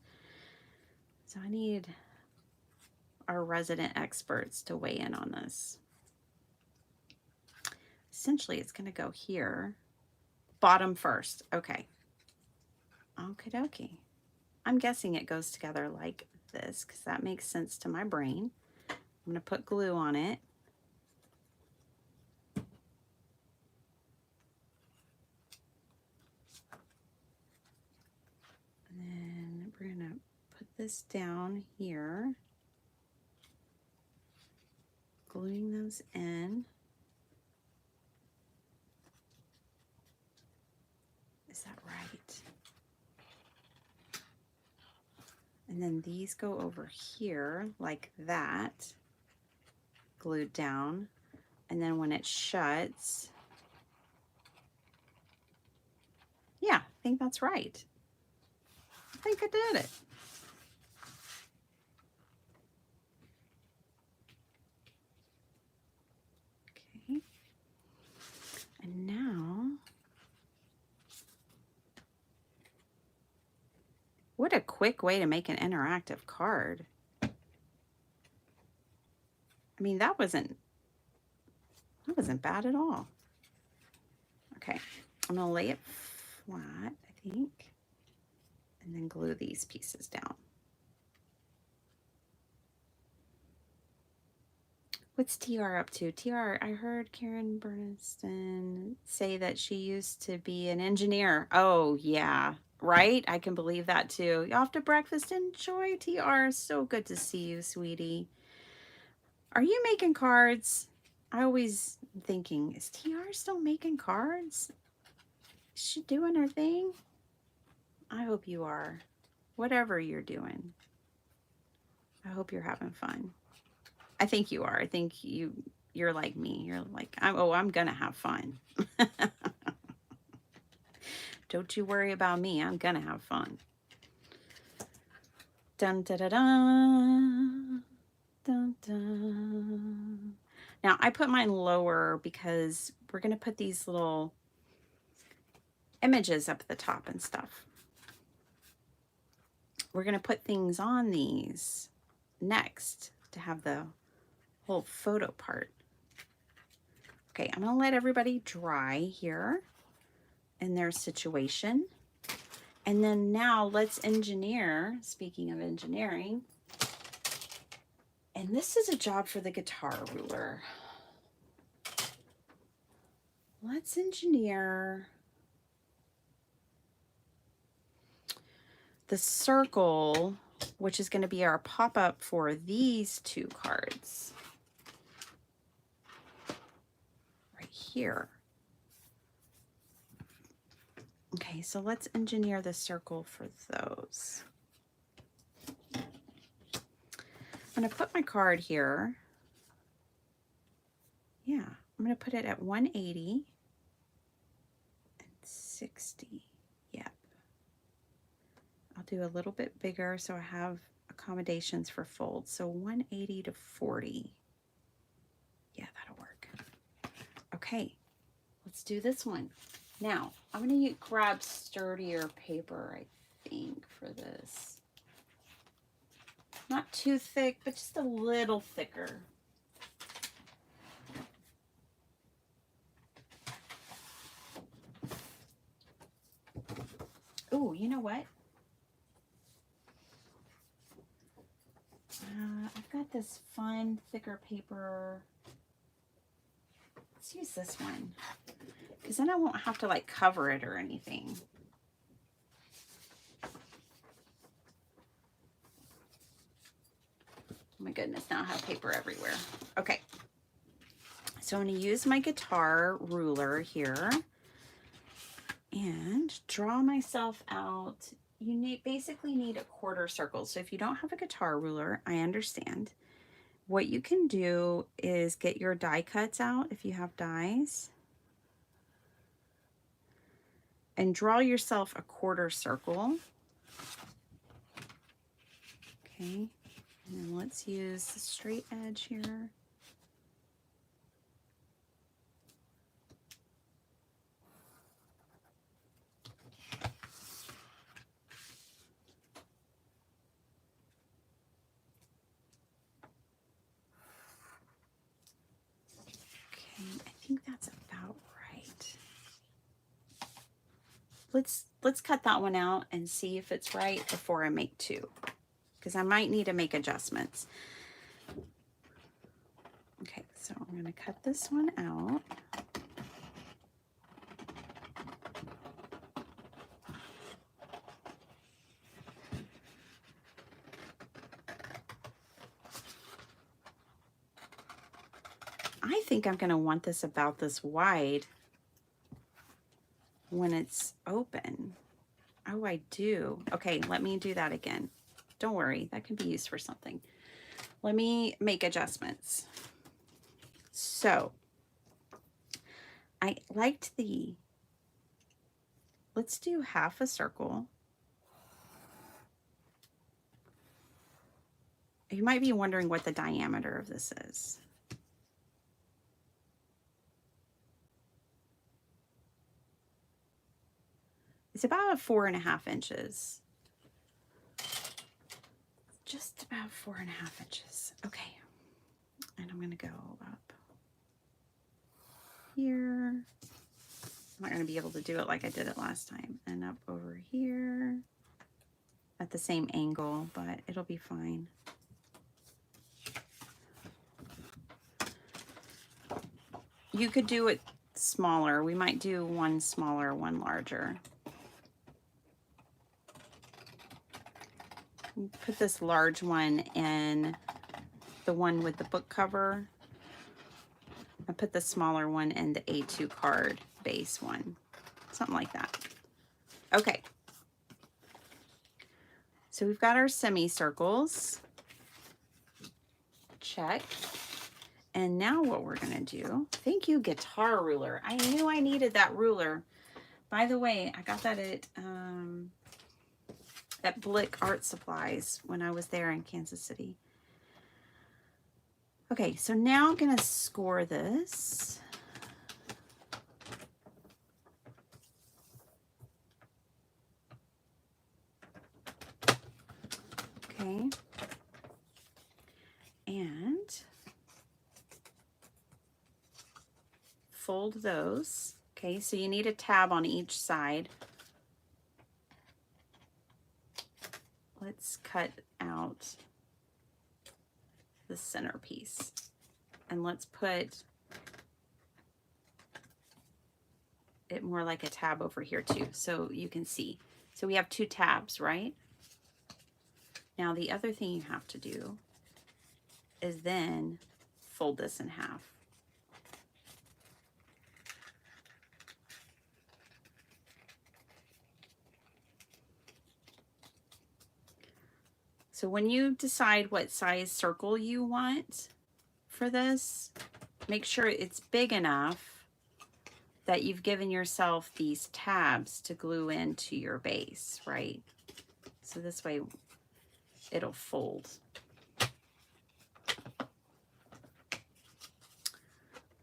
So I need our resident experts to weigh in on this. Essentially, it's going to go here. Bottom first. Okay. Okie dokie. I'm guessing it goes together like this because that makes sense to my brain. I'm going to put glue on it. And then we're going to put this down here. Gluing those in. Is that right? And then these go over here like that, glued down. And then when it shuts, yeah, I think that's right. I think I did it. Okay. And now, what a quick way to make an interactive card. I mean, that wasn't bad at all. Okay, I'm gonna lay it flat, I think, and then glue these pieces down. What's TR up to? TR, I heard Karen Burniston say that she used to be an engineer. Oh, yeah, right? I can believe that too. You off to breakfast? Enjoy, TR. So good to see you, sweetie. Are you making cards? I always thinking, is TR still making cards? Is she doing her thing? I hope you are. Whatever you're doing. I hope you're having fun. I think you are. I think you're like me. You're like, I'm gonna have fun. Don't you worry about me. I'm gonna have fun. Dun da da da. Dun dun. Now I put mine lower because we're gonna put these little images up at the top and stuff. We're gonna put things on these next to have the whole photo part. Okay, I'm gonna let everybody dry here in their situation. And then now let's engineer, speaking of engineering, And this is a job for the guitar ruler. Let's engineer the circle, which is going to be our pop-up for these two cards right here. Okay, so let's engineer the circle for those. I'm going to put my card here. Yeah, I'm going to put it at 180 and 60. Yep. I'll do a little bit bigger so I have accommodations for folds. So 180 to 40. Yeah, that'll work. Okay, let's do this one. Now, I'm going to grab sturdier paper, I think, for this. Not too thick, but just a little thicker. Oh, you know what? I've got this fun, thicker paper. Let's use this one, because then I won't have to like cover it or anything. Oh my goodness, now I have paper everywhere. Okay, so I'm going to use my guitar ruler here and draw myself out. You basically need a quarter circle. So if you don't have a guitar ruler, I understand. What you can do is get your die cuts out if you have dies and draw yourself a quarter circle. Okay, and then let's use the straight edge here. Okay, I think that's about right. Let's cut that one out and see if it's right before I make two, because I might need to make adjustments. Okay, so I'm going to cut this one out. I think I'm going to want this about this wide when it's open. Oh, I do. Okay, let me do that again. Don't worry, that can be used for something. Let me make adjustments. So, I liked let's do half a circle. You might be wondering what the diameter of this is. It's about 4.5 inches. Just about 4.5 inches. Okay. And I'm going to go up here. I'm not going to be able to do it like I did it last time. And up over here at the same angle, but it'll be fine. You could do it smaller. We might do one smaller, one larger. Put this large one in the one with the book cover. I put the smaller one in the A2 card base one. Something like that. Okay. So we've got our semicircles. Check. And now what we're going to do, thank you, guitar ruler. I knew I needed that ruler. By the way, I got that at Blick Art Supplies when I was there in Kansas City. Okay, so now I'm going to score this. Okay. And fold those. Okay, so you need a tab on each side. Let's cut out the centerpiece. And let's put it more like a tab over here too, so you can see. So we have 2 tabs, right? Now the other thing you have to do is then fold this in half. So when you decide what size circle you want for this, make sure it's big enough that you've given yourself these tabs to glue into your base, right? So this way it'll fold.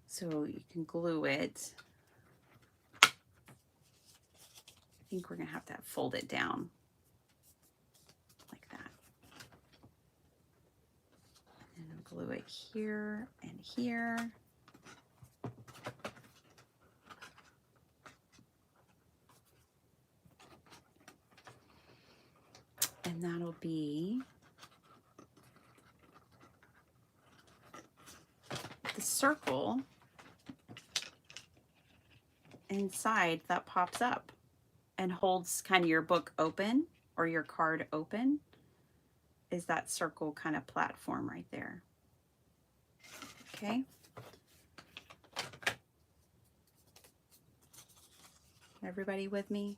So you can glue it. I think we're gonna have to fold it down like that. And I'll glue it here and here. And that'll be the circle inside that pops up and holds kind of your book open or your card open, is that circle kind of platform right there. Okay. Everybody with me?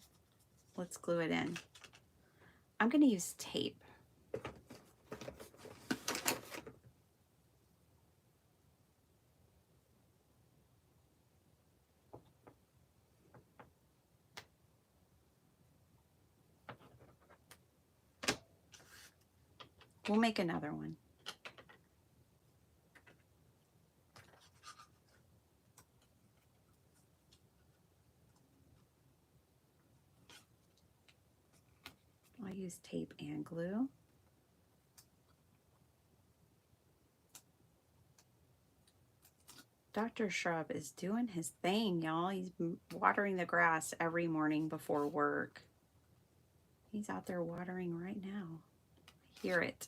Let's glue it in. I'm going to use tape. We'll make another one. I'll use tape and glue. Dr. Shrub is doing his thing, y'all. He's watering the grass every morning before work. He's out there watering right now. I hear it.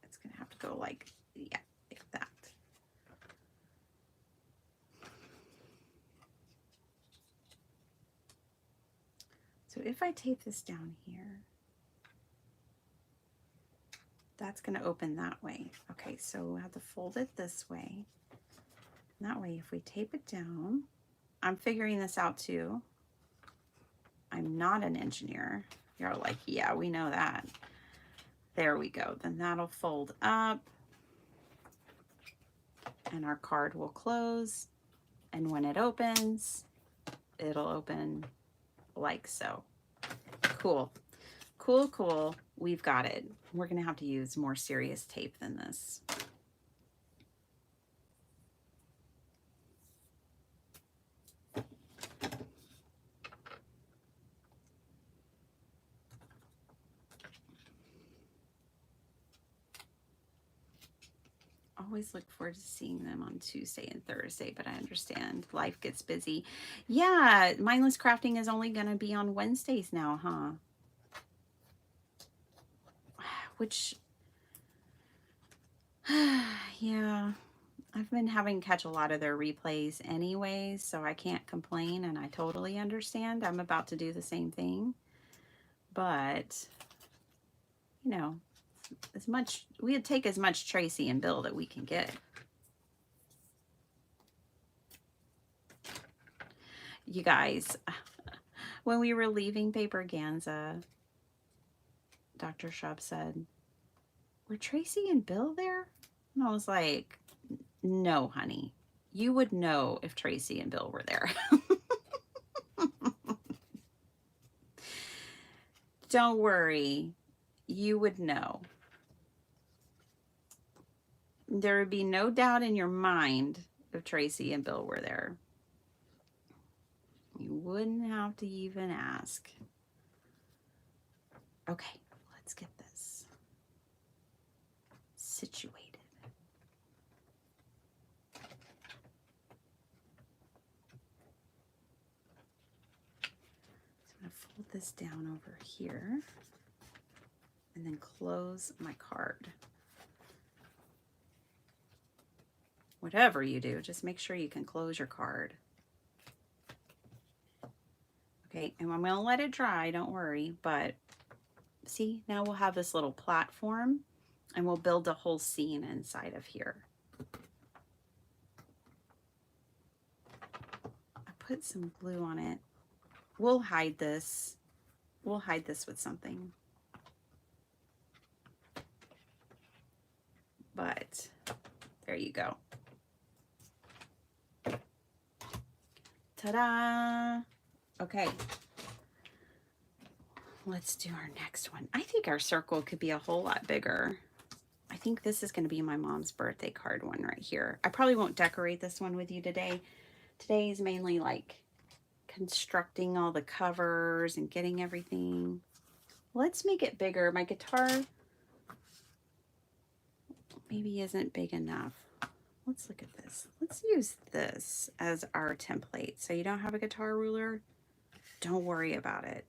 It's going to have to go like, yeah, like that. So if I tape this down here, that's going to open that way. Okay, so we'll have to fold it this way. And that way, if we tape it down, I'm figuring this out too. I'm not an engineer. You're like, yeah, we know that. There we go. Then that'll fold up and our card will close. And when it opens, it'll open like so. Cool. Cool, cool. We've got it. We're going to have to use more serious tape than this. Always look forward to seeing them on Tuesday and Thursday, but I understand life gets busy. Yeah, mindless crafting is only going to be on Wednesdays now, huh? Which, yeah, I've been having to catch a lot of their replays anyways, so I can't complain, and I totally understand. I'm about to do the same thing, but, you know, we'd take as much Tracy and Bill that we can get. You guys, when we were leaving Paper Ganza, Dr. Shrub said, were Tracy and Bill there? And I was like, no, honey. You would know if Tracy and Bill were there. Don't worry. You would know. There would be no doubt in your mind if Tracy and Bill were there. You wouldn't have to even ask. Okay, let's get this situated. Hold this down over here and then close my card. Whatever you do, just make sure you can close your card. Okay, and I'm gonna let it dry, don't worry, but see, now we'll have this little platform and we'll build a whole scene inside of here. I put some glue on it. We'll hide this. We'll hide this with something. But there you go. Ta-da! Okay. Let's do our next one. I think our circle could be a whole lot bigger. I think this is going to be my mom's birthday card one right here. I probably won't decorate this one with you today. Today is mainly like constructing all the covers and getting everything. Let's make it bigger. My guitar maybe isn't big enough. Let's look at this. Let's use this as our template. So you don't have a guitar ruler? Don't worry about it.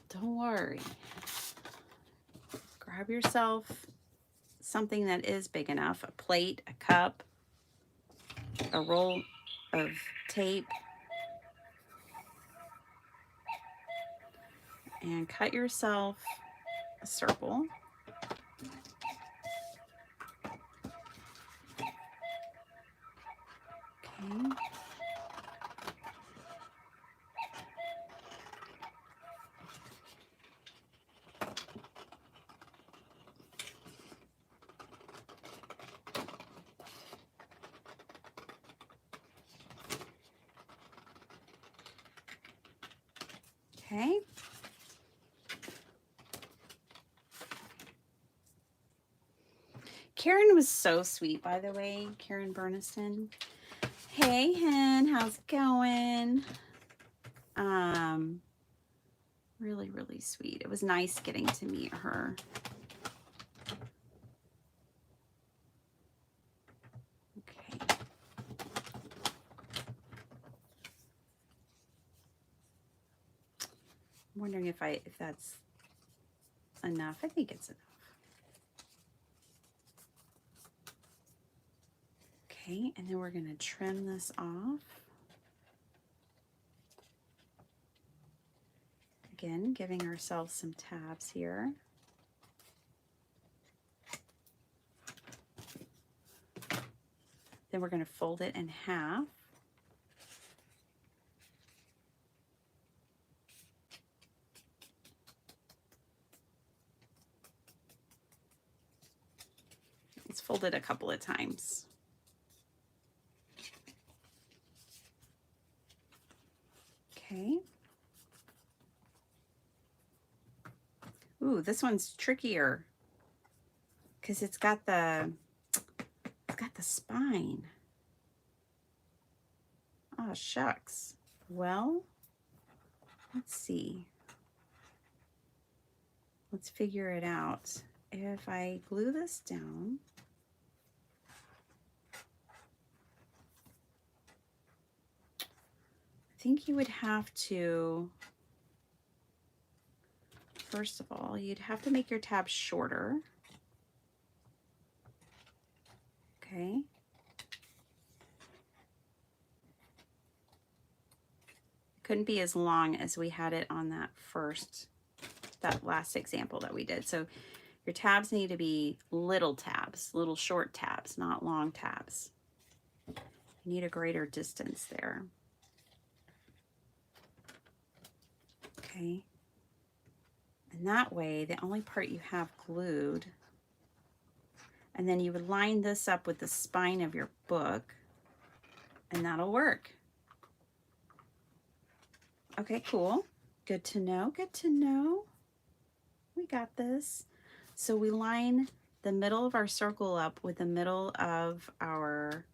Don't worry. Grab yourself something that is big enough, a plate, a cup, a roll of tape, and cut yourself a circle. Okay. Okay. Karen was so sweet, by the way. Karen Burniston. Hey, hen, how's it going? Really, really sweet. It was nice getting to meet her. Okay. I'm wondering if that's enough. I think it's enough. Okay, and then we're going to trim this off. Again, giving ourselves some tabs here. Then we're going to fold it in half. Let's fold it a couple of times. Okay. Ooh, this one's trickier because it's got the spine. Oh, shucks. Well, let's see. Let's figure it out. If I glue this down, I think you would have to, first of all, you'd have to make your tabs shorter. Okay. Couldn't be as long as we had it on that last example that we did. So your tabs need to be little tabs, little short tabs, not long tabs. You need a greater distance there. Okay. And that way, the only part you have glued, and then you would line this up with the spine of your book, and that'll work. Okay, cool. Good to know, good to know. We got this. So we line the middle of our circle up with the middle of our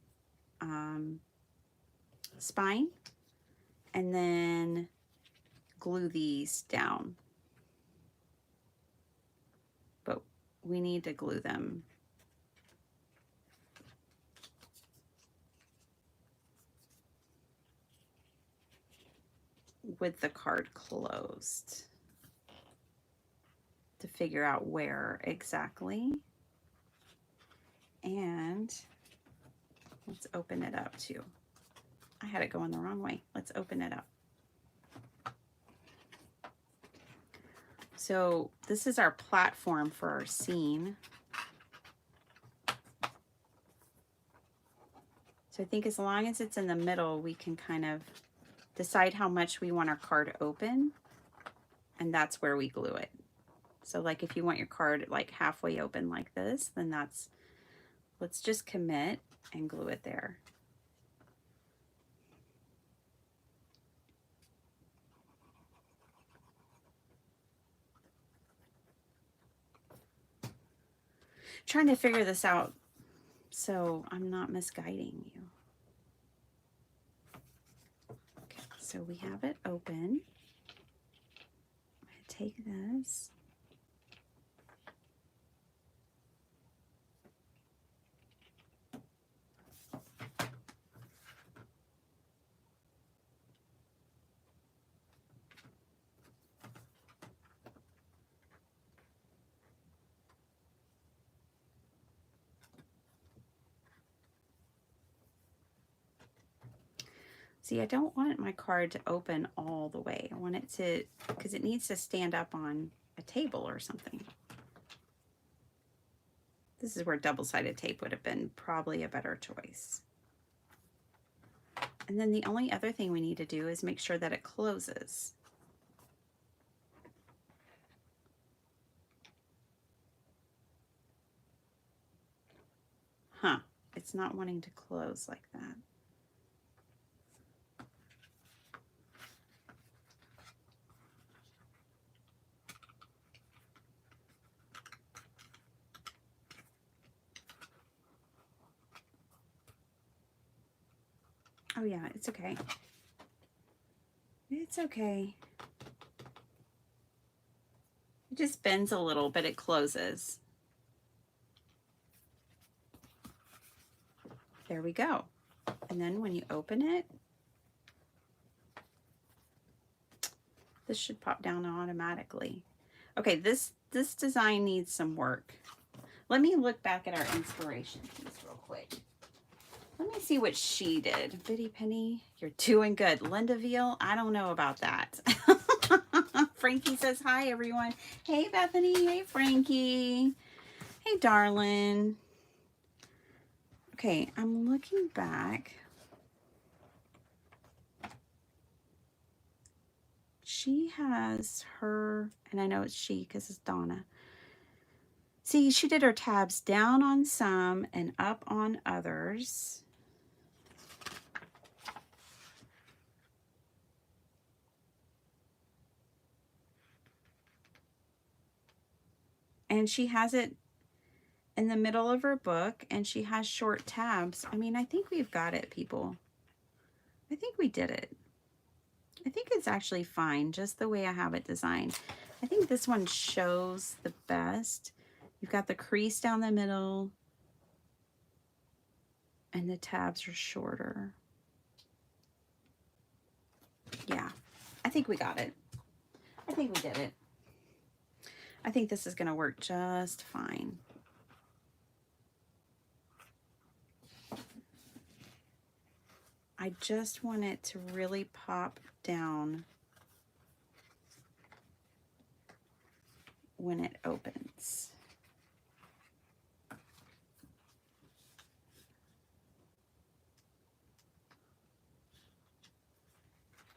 spine, and then glue these down. But we need to glue them. with the card closed to figure out where exactly. And let's open it up too. I had it going the wrong way. Let's open it up. So this is our platform for our scene. So I think as long as it's in the middle, we can kind of decide how much we want our card open, and that's where we glue it. So like if you want your card like halfway open like this, then that's, let's just commit and glue it there. Trying to figure this out so I'm not misguiding you. Okay, so we have it open. I'm going to take this. See, I don't want my card to open all the way. I want it to, because it needs to stand up on a table or something. This is where double-sided tape would have been probably a better choice. And then the only other thing we need to do is make sure that it closes. Huh, it's not wanting to close like that. Oh yeah, it's okay. It's okay. It just bends a little, but it closes. There we go. And then when you open it, this should pop down automatically. Okay, this design needs some work. Let me look back at our inspiration piece real quick. Let me see what she did. Bitty Penny, you're doing good. Linda Veal, I don't know about that. Frankie says hi, everyone. Hey, Bethany. Hey, Frankie. Hey, darling. Okay, I'm looking back. She has her, and I know it's she because it's Donna. See, she did her tabs down on some and up on others. And she has it in the middle of her book, and she has short tabs. I mean, I think we've got it, people. I think we did it. I think it's actually fine, just the way I have it designed. I think this one shows the best. You've got the crease down the middle, and the tabs are shorter. Yeah, I think we got it. I think we did it. I think this is going to work just fine. I just want it to really pop down when it opens.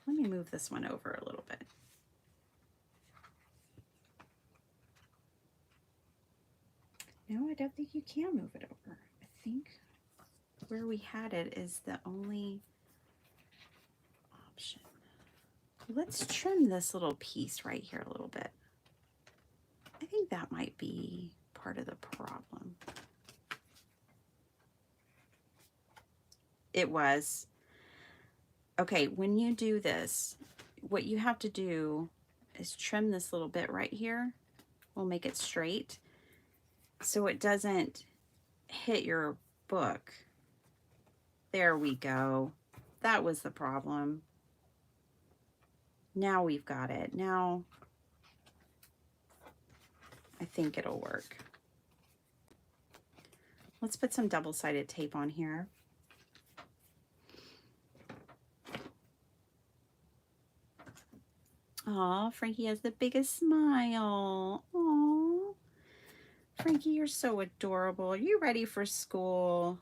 Let me move this one over a little bit. No, I don't think you can move it over. I think where we had it is the only option. Let's trim this little piece right here a little bit. I think that might be part of the problem. It was. Okay, when you do this, what you have to do is trim this little bit right here. We'll make it straight so it doesn't hit your book. There we go. That was the problem. Now we've got it. Now I think it'll work. Let's put some double-sided tape on here. Aw, Frankie has the biggest smile. Aw. Frankie, you're so adorable. Are you ready for school?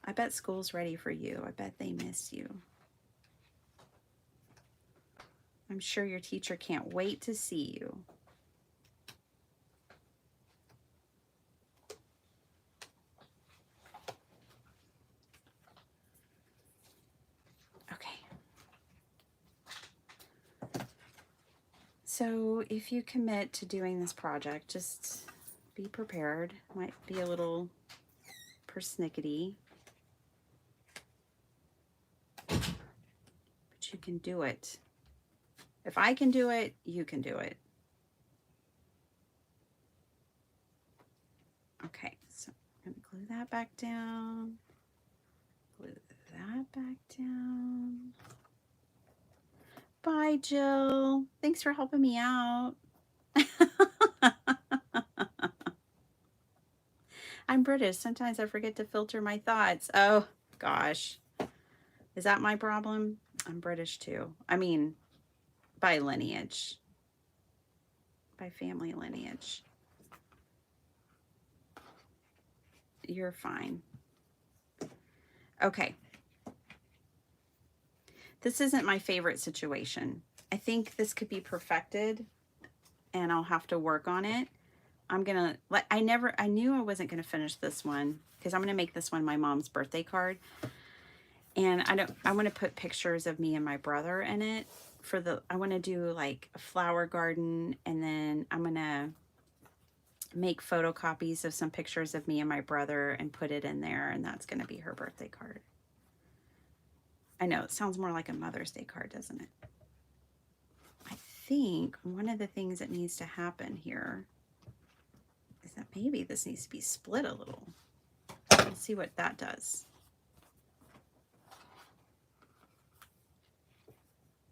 I bet school's ready for you. I bet they miss you. I'm sure your teacher can't wait to see you. Okay. So if you commit to doing this project, just be prepared. Might be a little persnickety, but you can do it. If I can do it, you can do it. Okay, so I'm gonna glue that back down, glue that back down. Bye, Jill. Thanks for helping me out. I'm British. Sometimes I forget to filter my thoughts. Oh, gosh. Is that my problem? I'm British too. I mean, by lineage, by family lineage. You're fine. Okay. This isn't my favorite situation. I think this could be perfected and I'll have to work on it. I'm gonna, I knew I wasn't gonna finish this one because I'm gonna make this one my mom's birthday card. And I want to put pictures of me and my brother in it for I want to do like a flower garden, and then I'm going to make photocopies of some pictures of me and my brother and put it in there, and that's going to be her birthday card. I know, it sounds more like a Mother's Day card, doesn't it? I think one of the things that needs to happen here is that maybe this needs to be split a little. Let's see what that does.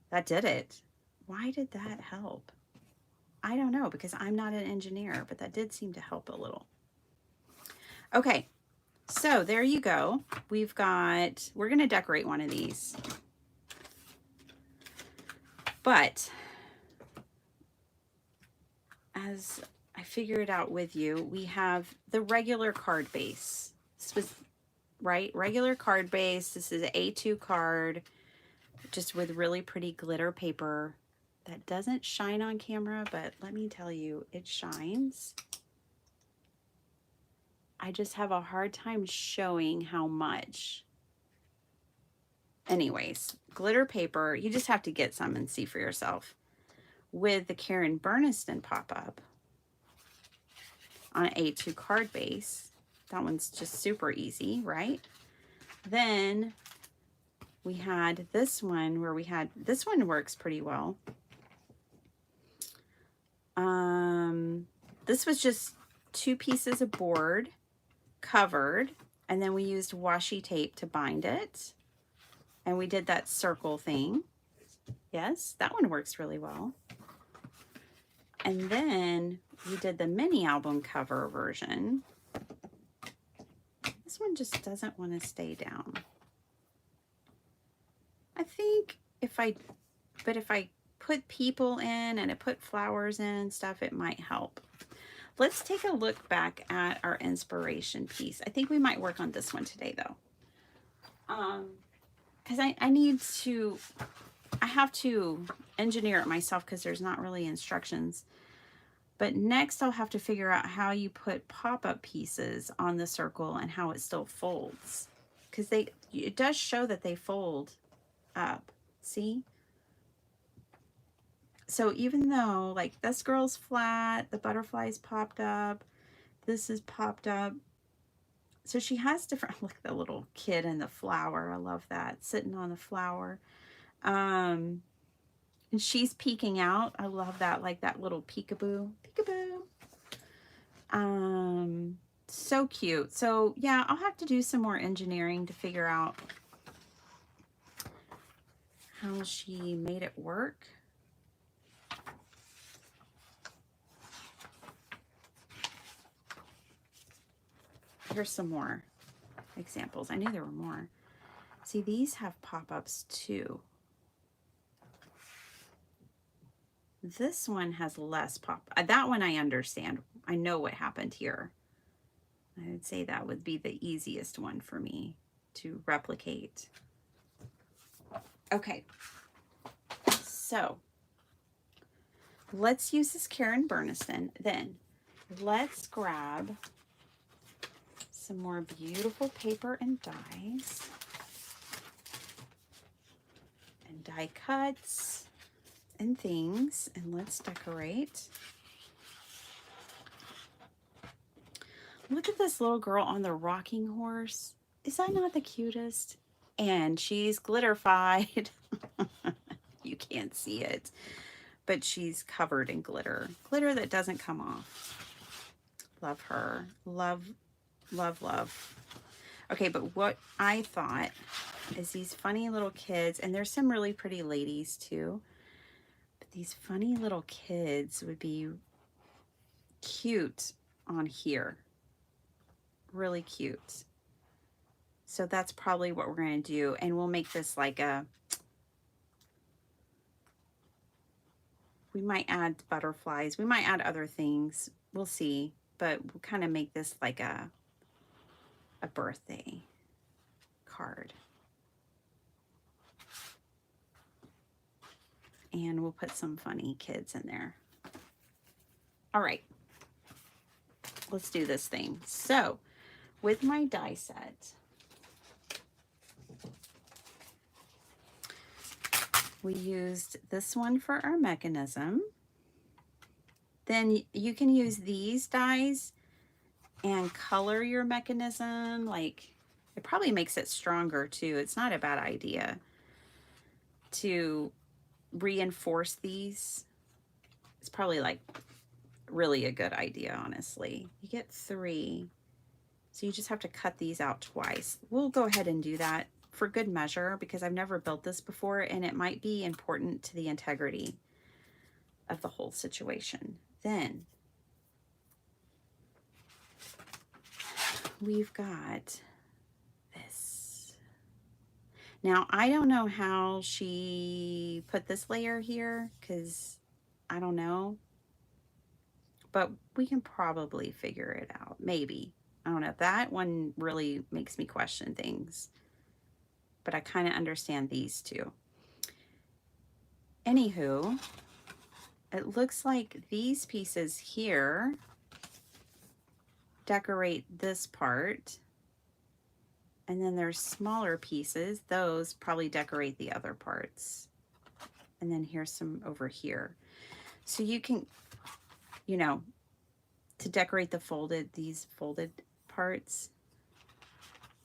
That did it. Why did that help? I don't know, because I'm not an engineer, but that did seem to help a little. Okay, so there you go. We're going to decorate one of these. But as I figured out with you, we have the regular card base. This was, right? Regular card base. This is an A2 card, just with really pretty glitter paper that doesn't shine on camera, but let me tell you, it shines. I just have a hard time showing how much. Anyways, glitter paper, you just have to get some and see for yourself. With the Karen Burniston pop-up on an A2 card base, that one's just super easy, right? Then we had this one where this one works pretty well. This was just 2 pieces of board covered, and then we used washi tape to bind it. And we did that circle thing. Yes, that one works really well. And then we did the mini album cover version. This one just doesn't want to stay down. I think if I put people in and I put flowers in and stuff, it might help. Let's take a look back at our inspiration piece. I think we might work on this one today though. Because I have to engineer it myself because there's not really instructions. But next I'll have to figure out how you put pop-up pieces on the circle and how it still folds. Because it does show that they fold up. See? So even though like this girl's flat, the butterfly's popped up, this is popped up. So she has different, look at the little kid and the flower. I love that, sitting on the flower. And she's peeking out. I love that, like that little peekaboo, peekaboo. So cute. So yeah, I'll have to do some more engineering to figure out how she made it work. Here's some more examples. I knew there were more. See, these have pop-ups too. This one has less pop. That one I understand. I know what happened here. I would say that would be the easiest one for me to replicate. Okay, so let's use this Karen Burniston. Then let's grab some more beautiful paper and dies and die cuts and things, and let's decorate. Look at this little girl on the rocking horse. Is that not the cutest? And she's glitterified. You can't see it, but she's covered in glitter. Glitter that doesn't come off. Love her. Love, love, love. Okay, but what I thought is these funny little kids, and there's some really pretty ladies too, but these funny little kids would be cute on here. Really cute. So that's probably what we're going to do. And we'll make this like a, we might add butterflies. We might add other things. We'll see. But we'll kind of make this like a birthday card. And we'll put some funny kids in there. All right. Let's do this thing. So with my die set, we used this one for our mechanism. Then you can use these dies and color your mechanism. Like, it probably makes it stronger too. It's not a bad idea to reinforce these. It's probably like really a good idea, honestly. You get 3. So you just have to cut these out twice. We'll go ahead and do that for good measure because I've never built this before and it might be important to the integrity of the whole situation. Then we've got this. Now, I don't know how she put this layer here because I don't know, but we can probably figure it out. Maybe. I don't know. That one really makes me question things, but I kind of understand these two. Anywho, it looks like these pieces here decorate this part, and then there's smaller pieces. Those probably decorate the other parts. And then here's some over here. So you can, you know, to decorate the these folded parts,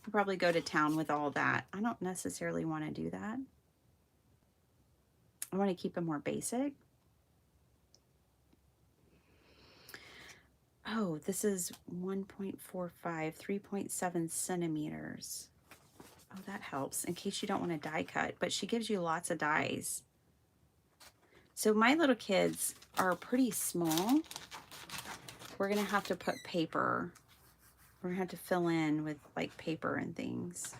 I'll probably go to town with all that. I don't necessarily want to do that. I want to keep it more basic. Oh, this is 1.45, 3.7 centimeters. Oh, that helps in case you don't want to die cut, but she gives you lots of dies. So my little kids are pretty small. We're going to have to put paper. We're going to have to fill in with like paper and things.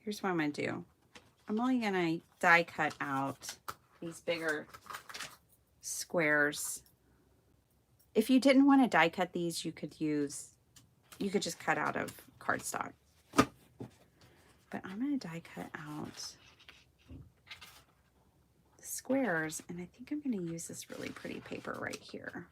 Here's what I'm going to do. I'm only going to die cut out these bigger squares. If you didn't want to die cut these, you could just cut out of cardstock. But I'm going to die cut out the squares, and I think I'm going to use this really pretty paper right here.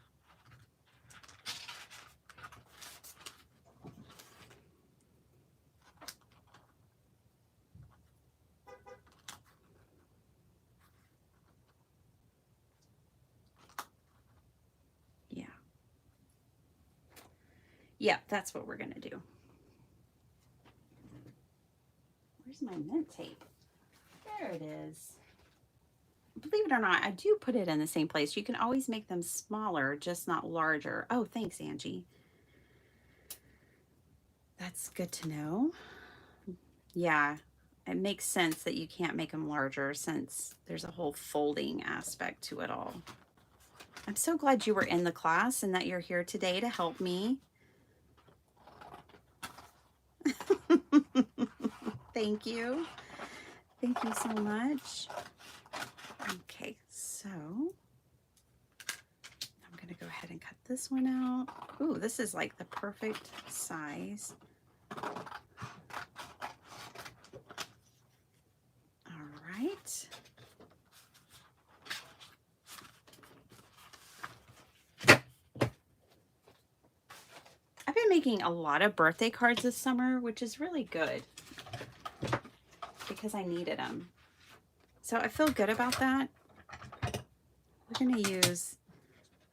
Yeah, that's what we're gonna do. Where's my mint tape? There it is. believe it or not, I do put it in the same place. You can always make them smaller, just not larger. Oh, thanks, Angie. That's good to know. Yeah, it makes sense that you can't make them larger since there's a whole folding aspect to it all. I'm so glad you were in the class and that you're here today to help me. Thank you. Thank you so much. Okay, so I'm going to go ahead and cut this one out. Ooh, this is like the perfect size. All right. I've been making a lot of birthday cards this summer, which is really good because I needed them. So I feel good about that. We're going to use,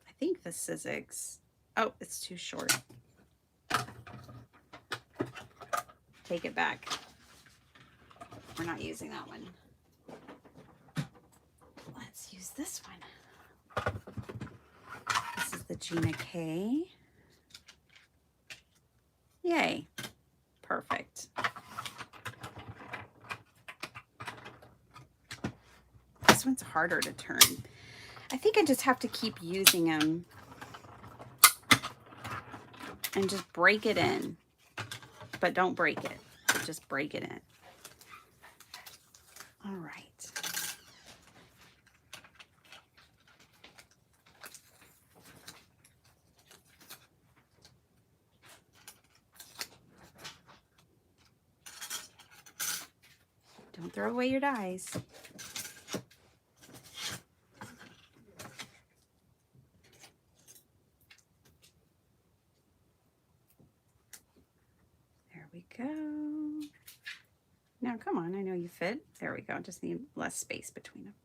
I think, the Sizzix. Oh, it's too short. Take it back. We're not using that one. Let's use this one. This is the Gina K. Yay. Perfect. This one's harder to turn. I think I just have to keep using them and just break it in. But don't break it. Just break it in. All right. Don't throw away your dies. There we go. Now, come on, I know you fit. There we go. Just need less space between them.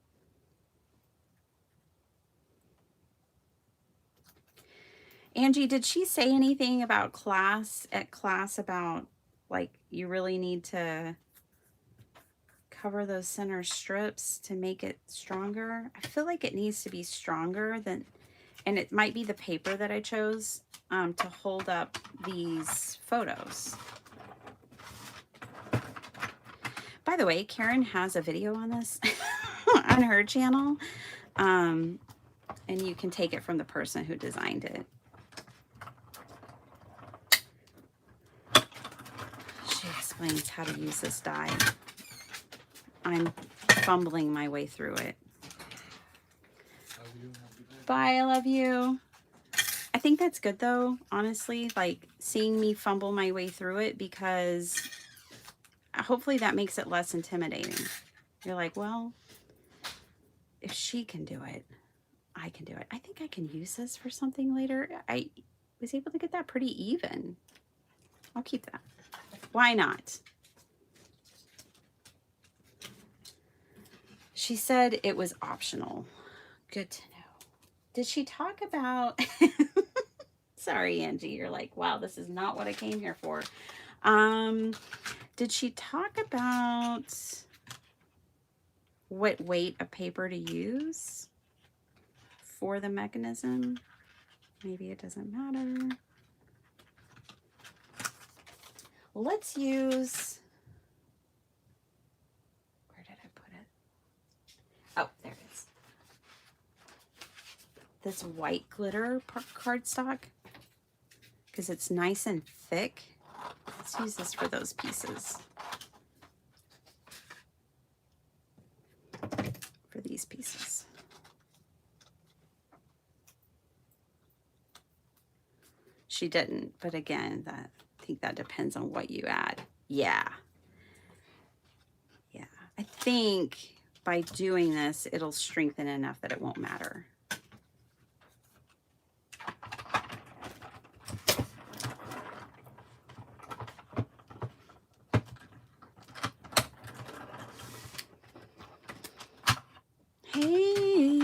Angie, did she say anything about class about like you really need to cover those center strips to make it stronger? I feel like it needs to be stronger than, and it might be the paper that I chose to hold up these photos. By the way, Karen has a video on this on her channel, and you can take it from the person who designed it. She explains how to use this die. I'm fumbling my way through it. Bye, I love you. I think that's good though, honestly, like seeing me fumble my way through it, because hopefully that makes it less intimidating. You're like, well, if she can do it, I can do it. I think I can use this for something later. I was able to get that pretty even. I'll keep that. Why not? She said it was optional. Good to know. Did she talk about... Sorry, Angie. You're like, wow, this is not what I came here for. Did she talk about what weight of paper to use for the mechanism? Maybe it doesn't matter. Let's use... Where did I put it? Oh, there it is. This white glitter cardstock, because it's nice and thick. Let's use this for those pieces. For these pieces. She didn't, but again, I think that depends on what you add. Yeah. Yeah. I think by doing this, it'll strengthen enough that it won't matter. Hey,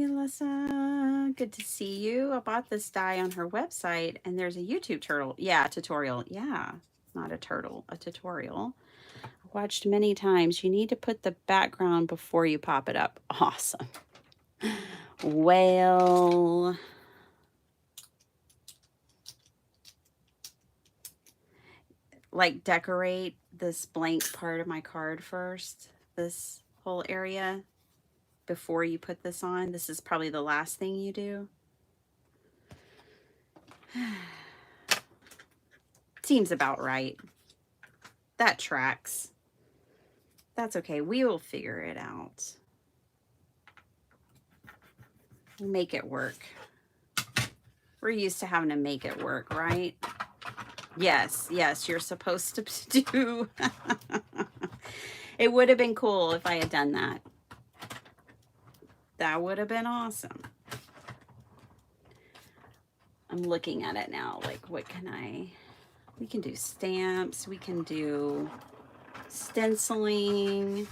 Alyssa, good to see you. I bought this die on her website, and there's a YouTube tutorial. Yeah, tutorial. Yeah, not a turtle, a tutorial. watched many times. You need to put the background before you pop it up. Awesome. Well, like decorate this blank part of my card first, this whole area, before you put this on. This is probably the last thing you do. Seems about right. That tracks. That's okay. We will figure it out. We'll make it work. We're used to having to make it work, right? Yes, yes, you're supposed to do. It would have been cool if I had done that. That would have been awesome. I'm looking at it now. Like, what can we can do stamps. We can do stenciling.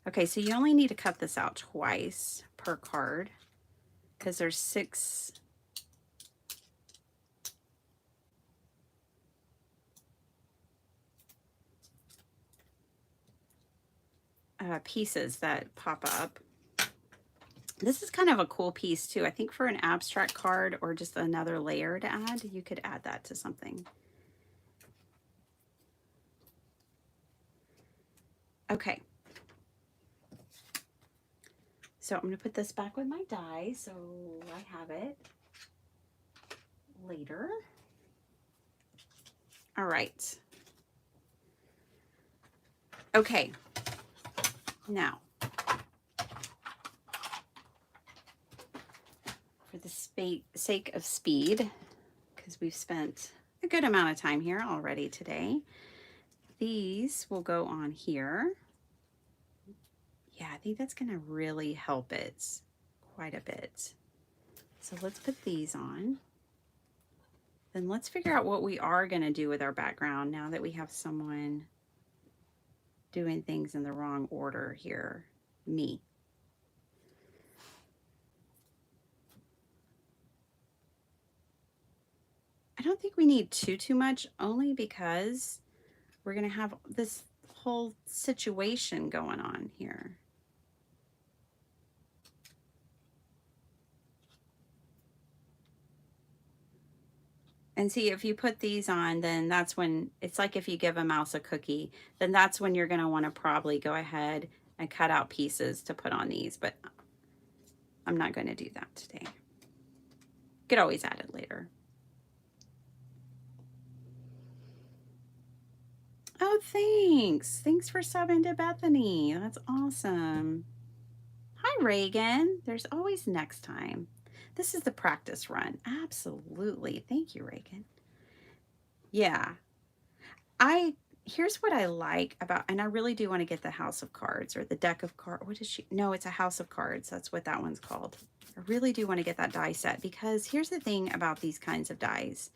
Okay, so you only need to cut this out twice per card because there's 6 pieces that pop up. This is kind of a cool piece too. I think for an abstract card or just another layer to add, you could add that to something. Okay. So I'm going to put this back with my die so I have it later. All right. Okay. Now, for the sake of speed, because we've spent a good amount of time here already today, these will go on here. Yeah, I think that's going to really help it quite a bit. So let's put these on. Then let's figure out what we are going to do with our background now that we have someone doing things in the wrong order here. Me. I don't think we need too much, only because we're going to have this whole situation going on here. And see, if you put these on, then that's when, it's like if you give a mouse a cookie, then that's when you're going to want to probably go ahead and cut out pieces to put on these. But I'm not going to do that today. Could always add it later. Oh, thanks. Thanks for subbing to Bethany. That's awesome. Hi, Reagan. There's always next time. This is the practice run. Absolutely. Thank you, Reagan. Yeah. Here's what I like about, and I really do want to get the house of cards or the deck of cards. What is she? No, it's a house of cards. That's what that one's called. I really do want to get that die set because here's the thing about these kinds of dies.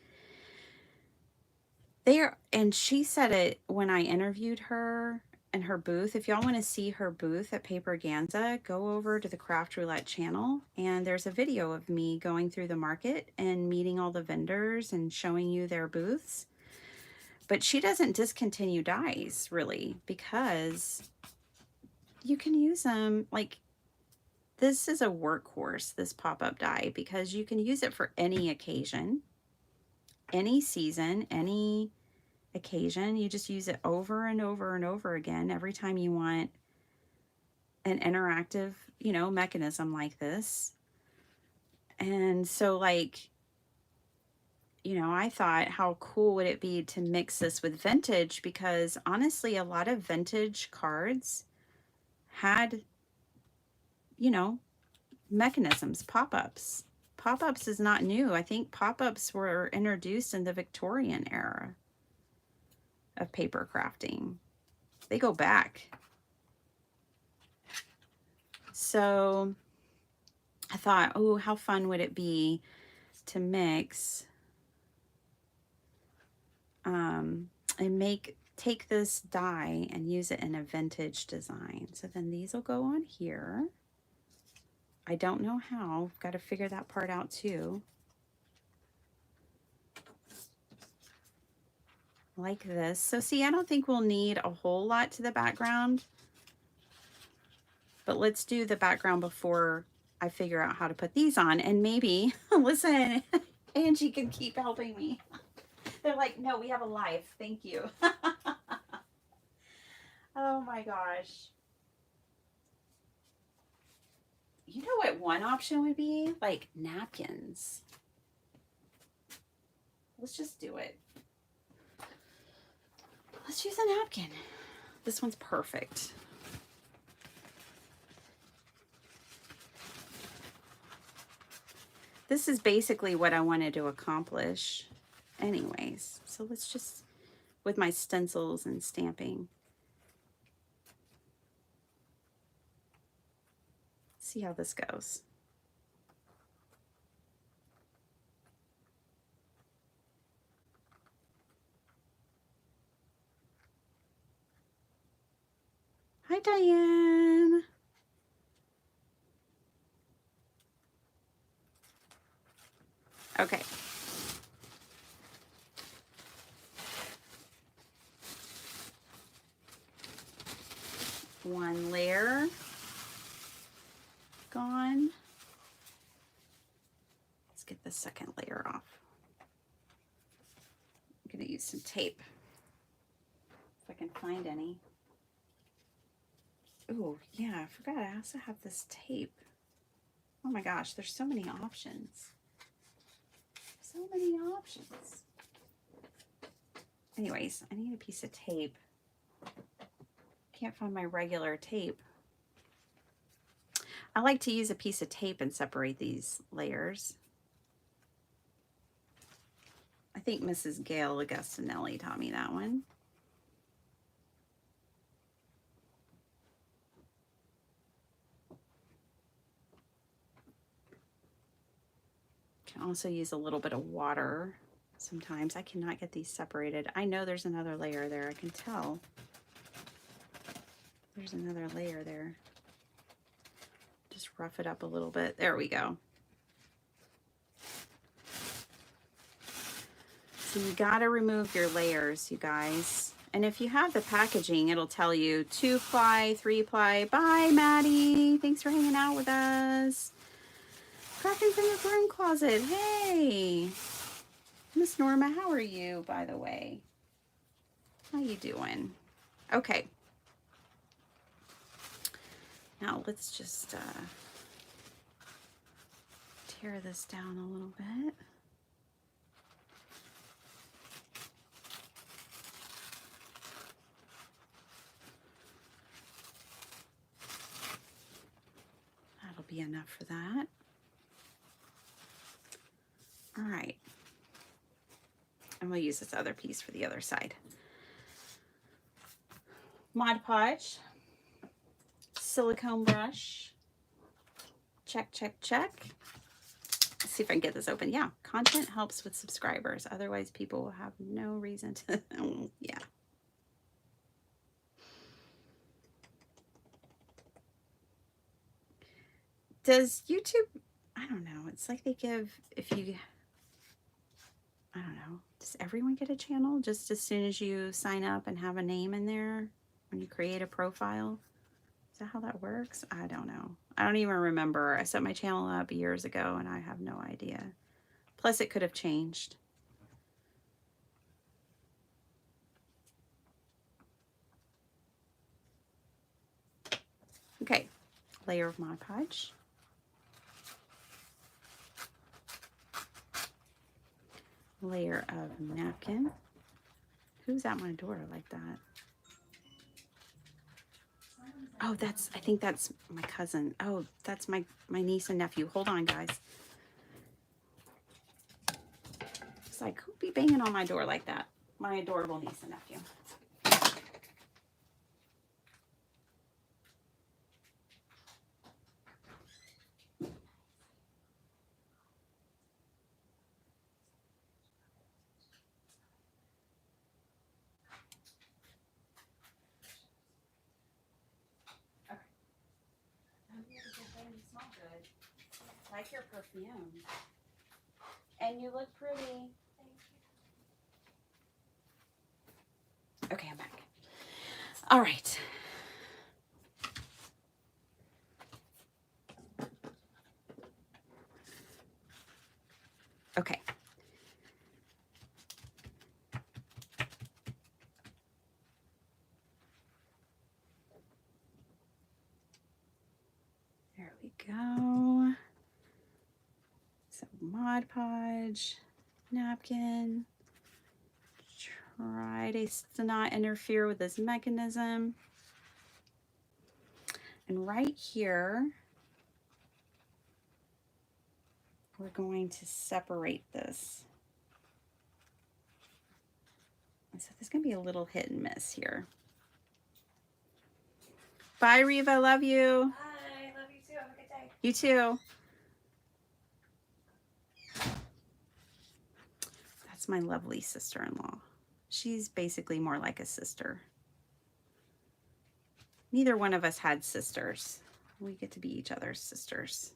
And she said it when I interviewed her in her booth. If y'all want to see her booth at Paper Ganza, go over to the Craft Roulette channel, and there's a video of me going through the market and meeting all the vendors and showing you their booths. But she doesn't discontinue dies, really, because you can use them. Like, this is a workhorse, this pop-up die, because you can use it for any occasion, any season, any occasion. You just use it over and over and over again every time you want an interactive, mechanism like this. And so, like, I thought, how cool would it be to mix this with vintage? Because honestly, a lot of vintage cards had, mechanisms, pop-ups. Pop-ups is not new. I think pop-ups were introduced in the Victorian era of paper crafting. They go back. So I thought, oh, how fun would it be to mix and take this die and use it in a vintage design. So then these will go on here. I don't know how. I've got to figure that part out too. like this. So see, I don't think we'll need a whole lot to the background, but let's do the background before I figure out how to put these on. And maybe, listen, Angie can keep helping me. They're like, no, we have a life. Thank you. Oh my gosh. You know what one option would be? Like napkins. Let's just do it. Let's use a napkin. This one's perfect. This is basically what I wanted to accomplish anyways. So let's just, with my stencils and stamping, see how this goes. Hi, Diane. Okay. One layer gone. Let's get the second layer off. I'm going to use some tape if I can find any. Oh, yeah, I forgot I also have this tape. Oh my gosh, there's so many options. So many options. Anyways, I need a piece of tape. Can't find my regular tape. I like to use a piece of tape and separate these layers. I think Mrs. Gail Augustinelli taught me that one. Can also use a little bit of water. Sometimes I cannot get these separated. I know there's another layer there. I can tell. There's another layer there. Just rough it up a little bit. There we go. So you got to remove your layers, you guys. And if you have the packaging, it'll tell you 2-ply, 3-ply. Bye, Maddie. Thanks for hanging out with us. Cracking from the broom closet. Hey. Miss Norma, how are you, by the way? How you doing? Okay. Now let's just tear this down a little bit. That'll be enough for that. All right. And we'll use this other piece for the other side. Mod Podge. Silicone brush. Check, check, check. Let's see if I can get this open. Yeah, content helps with subscribers. Otherwise, people will have no reason to. Yeah. Does YouTube, I don't know. It's like they give, if you, I don't know. Does everyone get a channel just as soon as you sign up and have a name in there when you create a profile? Is that how that works? I don't know. I don't even remember. I set my channel up years ago and I have no idea. Plus it could have changed. Okay, layer of Mod Podge. Layer of napkin. Who's at my door like that? Oh, I think that's my cousin. Oh, that's my niece and nephew. Hold on, guys. It's like, who'd be banging on my door like that? My adorable niece and nephew. You smell good. Like your perfume. And you look pretty. Thank you. Okay, I'm back. All right. Okay. There we go. So Mod Podge, napkin. Try to not interfere with this mechanism. And right here, we're going to separate this. And so there's going to be a little hit and miss here. Bye, Reva. Love you. Bye. Love you too. Have a good day. You too. That's my lovely sister-in-law. She's basically more like a sister. Neither one of us had sisters. We get to be each other's sisters.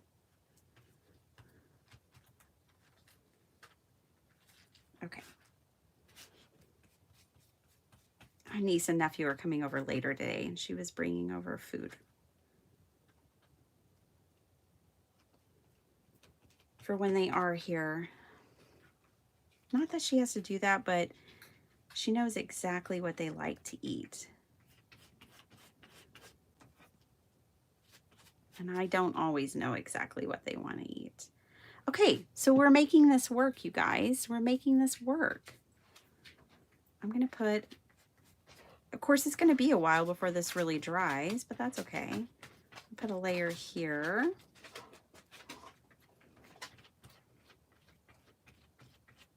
Okay. My niece and nephew are coming over later today, and she was bringing over food for when they are here. Not that she has to do that, but she knows exactly what they like to eat. And I don't always know exactly what they want to eat. Okay, so we're making this work, you guys. We're making this work. I'm going to put, of course, it's going to be a while before this really dries, but that's okay. I'll put a layer here.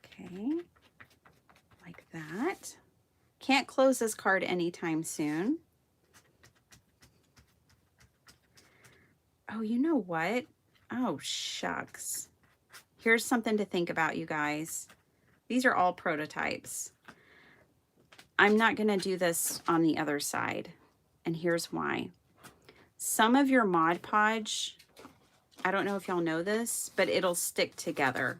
Okay, like that. Can't close this card anytime soon. Oh, you know what? Oh, shucks. Here's something to think about, you guys. These are all prototypes. I'm not going to do this on the other side, and here's why. Some of your Mod Podge, I don't know if y'all know this, but it'll stick together.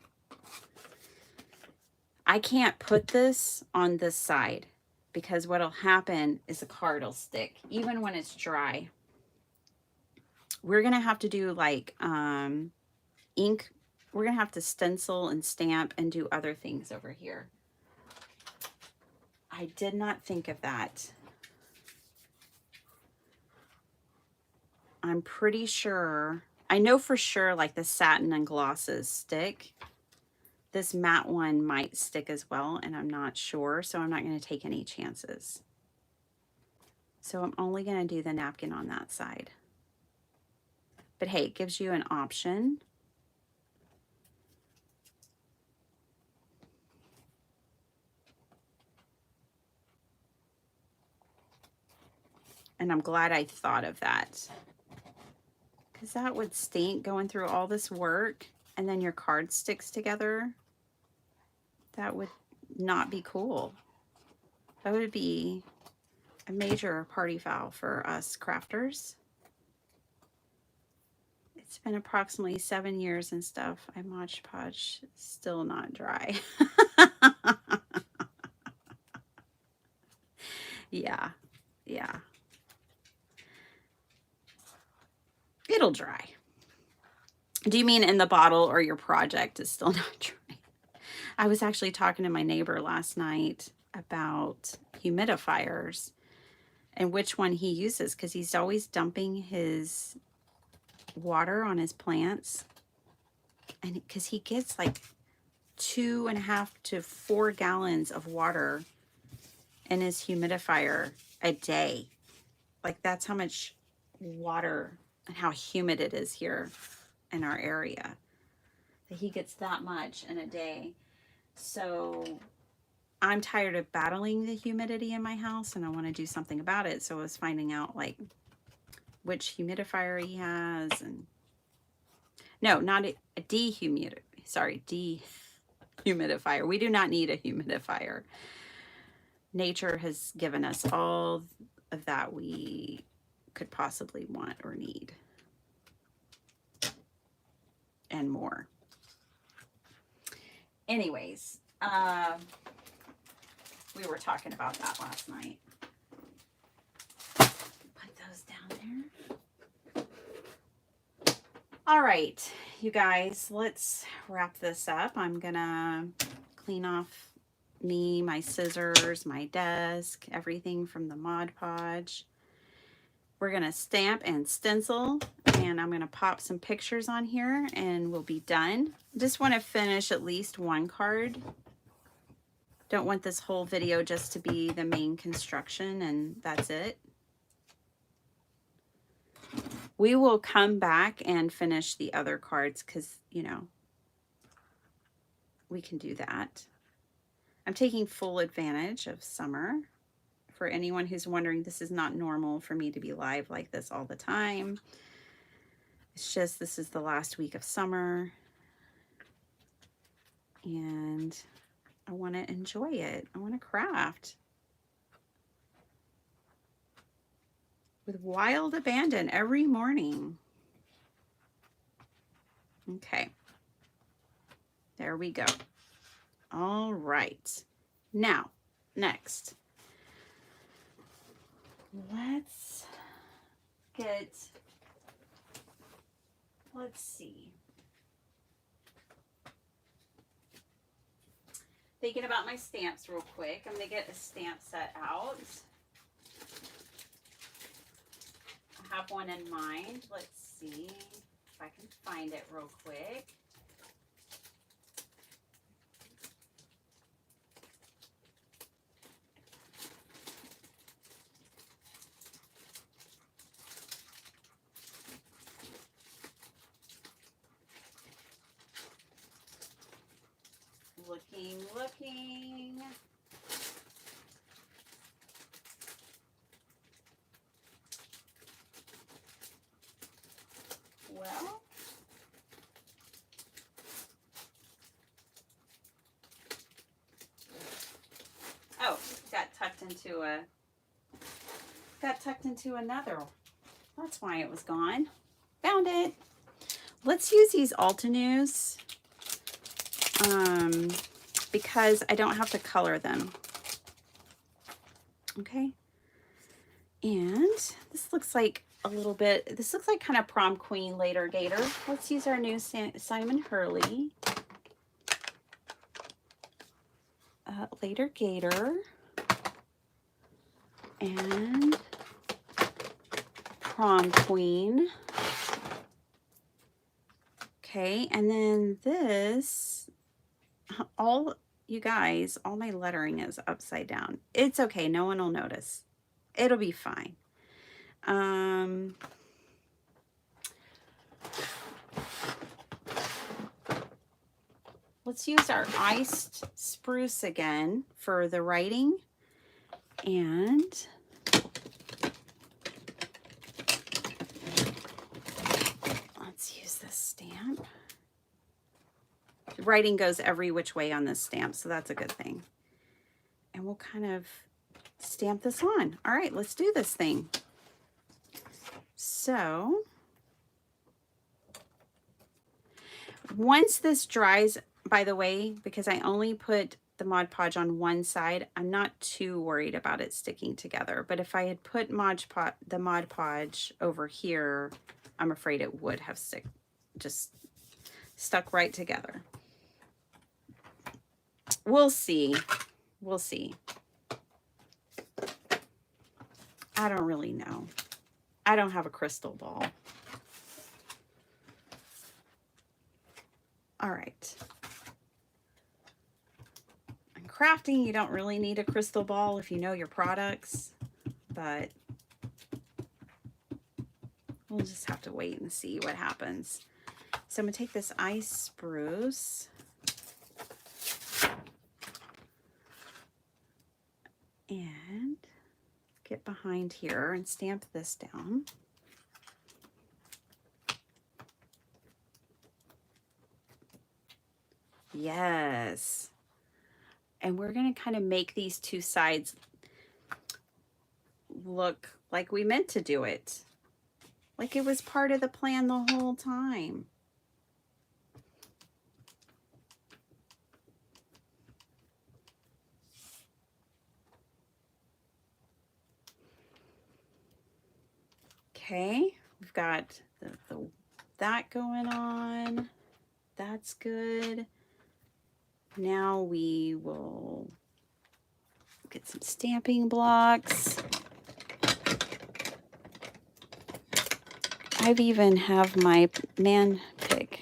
I can't put this on this side because what'll happen is the card will stick, even when it's dry. We're going to have to do like ink. We're going to have to stencil and stamp and do other things over here. I did not think of that. I'm pretty sure, I know for sure like the satin and glosses stick. This matte one might stick as well, and I'm not sure, so I'm not going to take any chances. So I'm only going to do the napkin on that side. But hey, it gives you an option. And I'm glad I thought of that. Because that would stink going through all this work and then your card sticks together. That would not be cool. That would be a major party foul for us crafters. It's been approximately 7 years and stuff. I Mod Podge still not dry. Yeah. It'll dry. Do you mean in the bottle or your project is still not dry? I was actually talking to my neighbor last night about humidifiers and which one he uses, because he's always dumping his water on his plants, and because he gets like 2.5 to 4 gallons of water in his humidifier a day. Like that's how much water and how humid it is here in our area, that he gets that much in a day. So I'm tired of battling the humidity in my house, and I want to do something about it. So I was finding out like which humidifier he has, and no, not a dehumidifier. Sorry, dehumidifier. We do not need a humidifier. Nature has given us all of that we could possibly want or need, and more. Anyways, We were talking about that last night. Put those down there. All right, you guys, let's wrap this up. I'm gonna clean off my scissors, my desk, everything from the Mod Podge. We're gonna stamp and stencil, and I'm gonna pop some pictures on here and we'll be done. Just want to finish at least one card. Don't want this whole video just to be the main construction and that's it. We will come back and finish the other cards because, you know, we can do that. I'm taking full advantage of summer. For anyone who's wondering, this is not normal for me to be live like this all the time. It's just this is the last week of summer. And I want to enjoy it. I want to craft. With wild abandon every morning. Okay. There we go. All right. Now, next. Let's see. Thinking about my stamps real quick. I'm going to get a stamp set out. I have one in mind. Let's see if I can find it real quick. Looking. Well, oh, got tucked into another. That's why it was gone. Found it. Let's use these Altenews. Because I don't have to color them. Okay. And this looks like a little bit, this looks like kind of prom queen later gator. Let's use our new Simon Hurley. Later gator. And prom queen. Okay. And then this, you guys, all my lettering is upside down. It's okay. No one will notice. It'll be fine. Let's use our iced spruce again for the writing. And let's use this stamp. Writing goes every which way on this stamp, so that's a good thing. And we'll kind of stamp this on. All right, let's do this thing. So once this dries, by the way, because I only put the Mod Podge on one side, I'm not too worried about it sticking together. But if I had put the Mod Podge over here, I'm afraid it would have stuck right together. We'll see. We'll see. I don't really know. I don't have a crystal ball. All right. In crafting, you don't really need a crystal ball if you know your products, but we'll just have to wait and see what happens. So I'm going to take this ice spruce and get behind here and stamp this down. Yes. And we're going to kind of make these two sides look like we meant to do it. Like it was part of the plan the whole time. Okay, we've got that going on. That's good. Now we will get some stamping blocks. I've even have my man pick.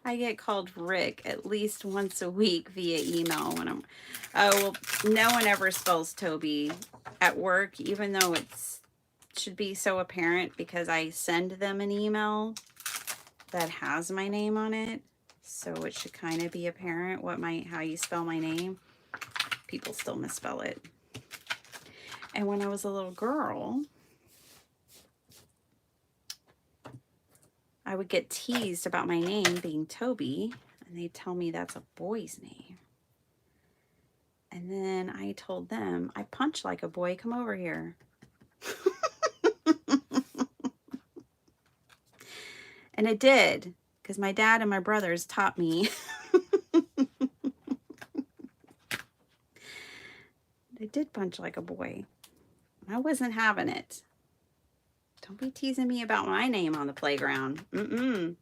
I get called Rick at least once a week via email when I'm, oh, well, no one ever spells Toby at work, even though it's should be so apparent because I send them an email that has my name on it. So it should kind of be apparent how you spell my name. People still misspell it. And when I was a little girl, I would get teased about my name being Toby, and they'd tell me that's a boy's name. And then I told them, I punch like a boy, come over here. And it did, because my dad and my brothers taught me. They did punch like a boy. I wasn't having it. Don't be teasing me about my name on the playground. Mm-mm.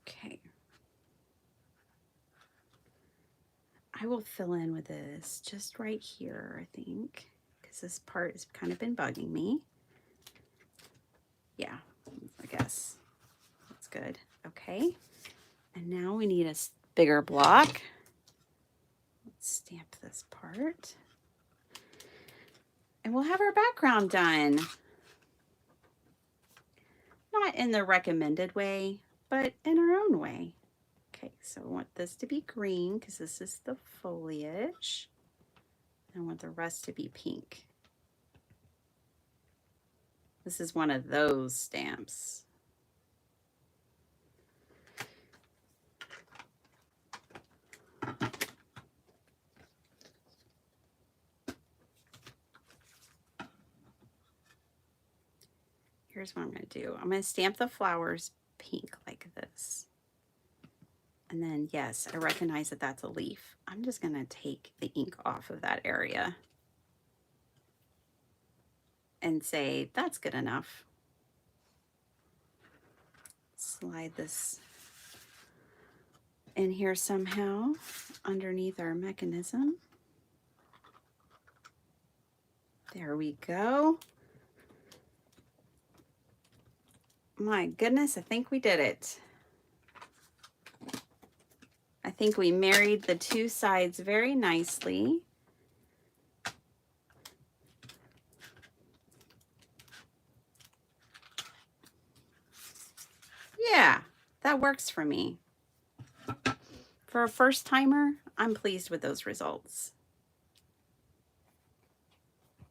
Okay. I will fill in with this just right here, I think, because this part has kind of been bugging me. Yeah, I guess that's good. Okay. And now we need a bigger block. Let's stamp this part. And we'll have our background done. Not in the recommended way, but in our own way. Okay, so I want this to be green because this is the foliage. I want the rest to be pink. This is one of those stamps. Here's what I'm going to do. I'm going to stamp the flowers pink like this. And then, yes, I recognize that that's a leaf. I'm just going to take the ink off of that area and say, that's good enough. Slide this in here somehow underneath our mechanism. There we go. My goodness, I think we did it. I think we married the two sides very nicely. Yeah, that works for me. For a first timer, I'm pleased with those results.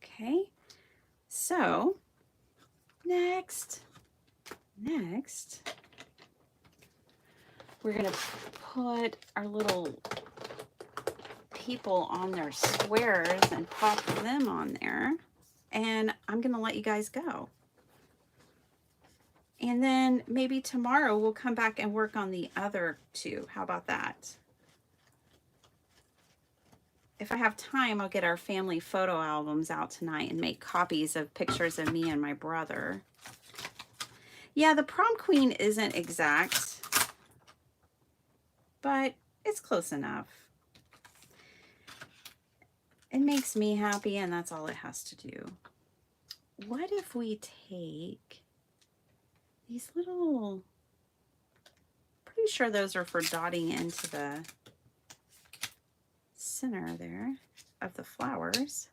Okay, so next, we're gonna put our little people on their squares and pop them on there. And I'm gonna let you guys go. And then maybe tomorrow we'll come back and work on the other two. How about that? If I have time, I'll get our family photo albums out tonight and make copies of pictures of me and my brother. Yeah, the prom queen isn't exact, but it's close enough. It makes me happy, and that's all it has to do. What if we take these little, pretty sure those are for dotting into the center there of the flowers.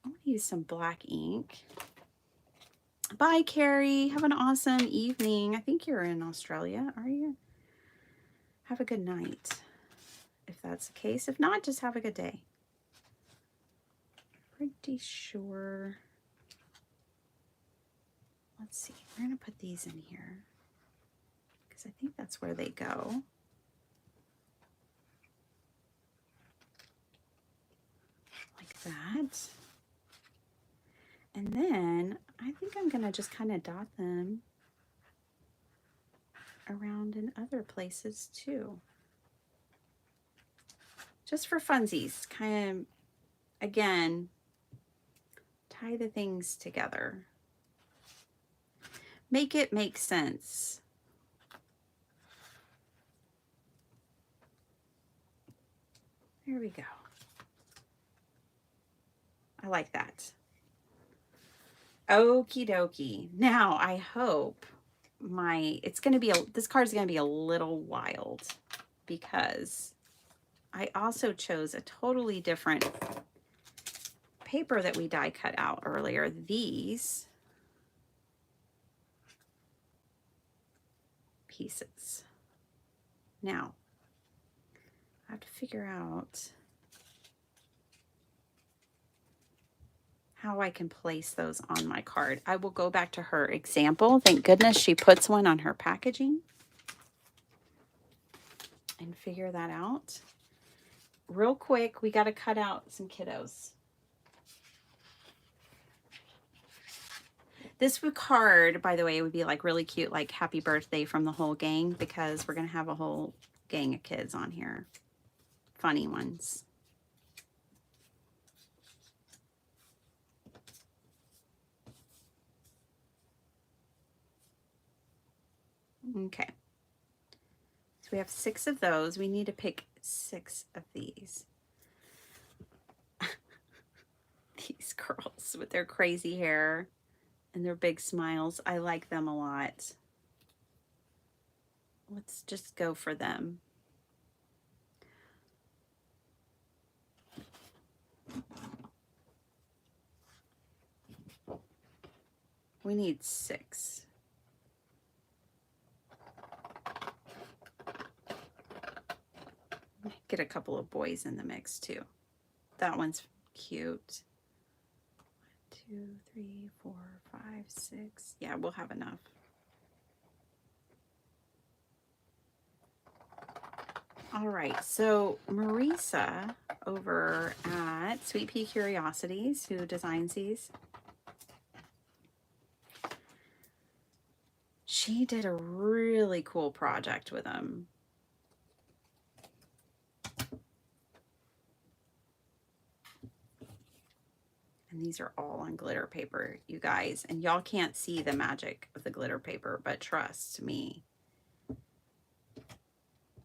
I'm going to use some black ink. Bye, Carrie. Have an awesome evening. I think you're in Australia, are you? Have a good night, if that's the case. If not, just have a good day. Pretty sure. Let's see. We're going to put these in here because I think that's where they go. Like that. And then I think I'm going to just kind of dot them around in other places too. Just for funsies, kind of, again, tie the things together. Make it make sense. There we go. I like that. Okie dokie. Now I hope this card's gonna be a little wild because I also chose a totally different paper that we die cut out earlier. These pieces. Now I have to figure out how I can place those on my card. I will go back to her example. Thank goodness she puts one on her packaging and figure that out. Real quick, we got to cut out some kiddos. This card, by the way, would be like really cute, like happy birthday from the whole gang, because we're going to have a whole gang of kids on here. Funny ones. Okay. So we have 6 of those. We need to pick 6 of these. These girls with their crazy hair and their big smiles. I like them a lot. Let's just go for them. We need 6. Get a couple of boys in the mix too. That one's cute. 1, 2, 3, 4, 5, 6. Yeah, we'll have enough. All right, so Marisa over at Sweet Pea Curiosities, who designs these, she did a really cool project with them. And these are all on glitter paper, you guys. And y'all can't see the magic of the glitter paper, but trust me,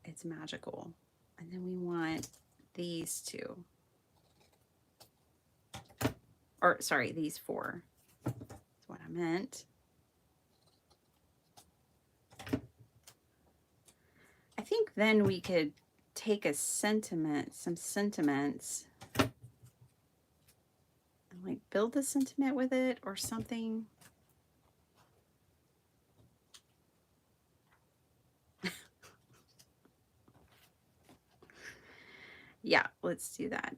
it's magical. And then we want these 2. Or, sorry, these 4. That's what I meant. I think then we could take some sentiments, and like build a sentiment with it or something. Yeah, let's do that.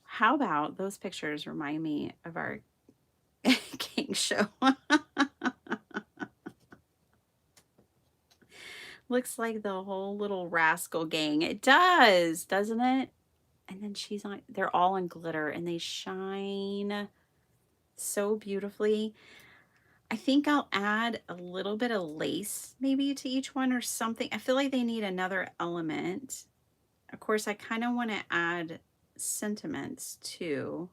How about those pictures remind me of our gang show? Looks like the whole little rascal gang. It does, doesn't it? And then they're all in glitter and they shine so beautifully. I think I'll add a little bit of lace maybe to each one or something. I feel like they need another element. Of course, I kind of want to add sentiments too.